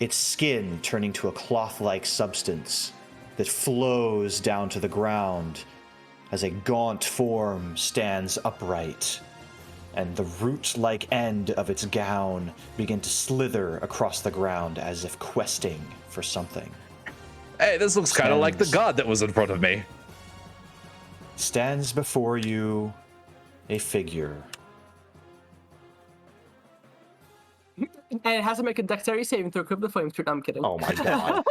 [SPEAKER 1] Its skin turning to a cloth-like substance that flows down to the ground as a gaunt form stands upright, and the root-like end of its gown begin to slither across the ground as if questing for something.
[SPEAKER 2] Hey, this looks kind of like the god that was in front of me.
[SPEAKER 1] Stands before you a figure.
[SPEAKER 3] And it has to make a dexterity saving throw. Equip the flame through. I'm kidding.
[SPEAKER 1] Oh my god.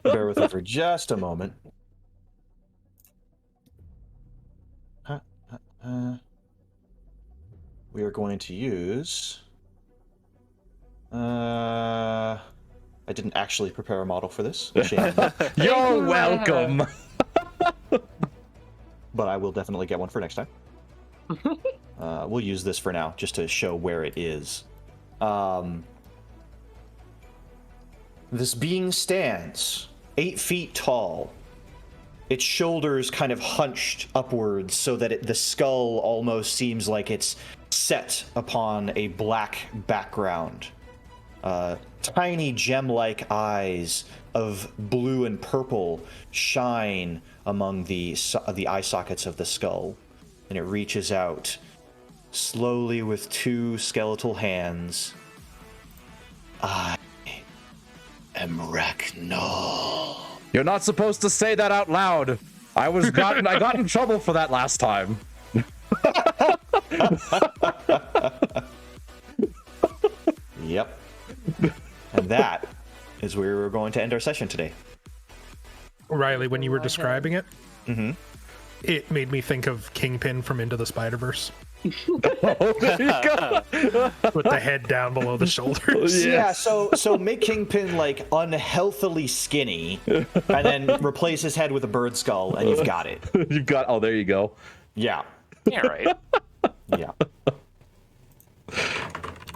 [SPEAKER 1] Bear with me for just a moment. We are going to use... I didn't actually prepare a model for this. Shame.
[SPEAKER 2] You're welcome.
[SPEAKER 1] But I will definitely get one for next time. We'll use this for now, just to show where it is. This being stands 8 feet tall. Its shoulders kind of hunched upwards so that the skull almost seems like it's set upon a black background. Tiny gem-like eyes of blue and purple shine among the eye sockets of the skull, and it reaches out slowly with 2 skeletal hands. I am Ragnar.
[SPEAKER 2] You're not supposed to say that out loud. I got in trouble for that last time.
[SPEAKER 1] Yep. And that is where we're going to end our session today.
[SPEAKER 5] Riley, when you were describing it, it made me think of Kingpin from Into the Spider-Verse. With the head down below the shoulders.
[SPEAKER 1] Yeah, so make Kingpin like unhealthily skinny, and then replace his head with a bird skull, and you've got it.
[SPEAKER 2] You've got. Oh, there you go.
[SPEAKER 1] Yeah.
[SPEAKER 4] Yeah, right.
[SPEAKER 1] Yeah.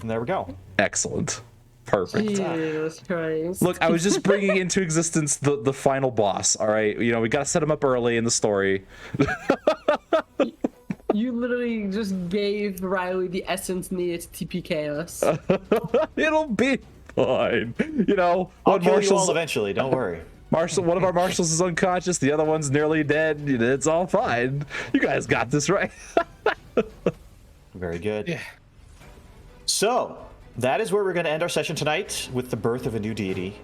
[SPEAKER 1] And there we go.
[SPEAKER 2] Excellent. Perfect.
[SPEAKER 3] Jesus Christ.
[SPEAKER 2] Look, I was just bringing into existence the final boss. All right, you know, we got to set him up early in the story.
[SPEAKER 3] You literally just gave Riley the essence needed to TPK us.
[SPEAKER 2] It'll be fine. You know,
[SPEAKER 1] I'll kill you all eventually. Don't worry.
[SPEAKER 2] One of our marshals is unconscious. The other one's nearly dead. You know, it's all fine. You guys got this right.
[SPEAKER 1] Very good. Yeah. So that is where we're going to end our session tonight with the birth of a new deity.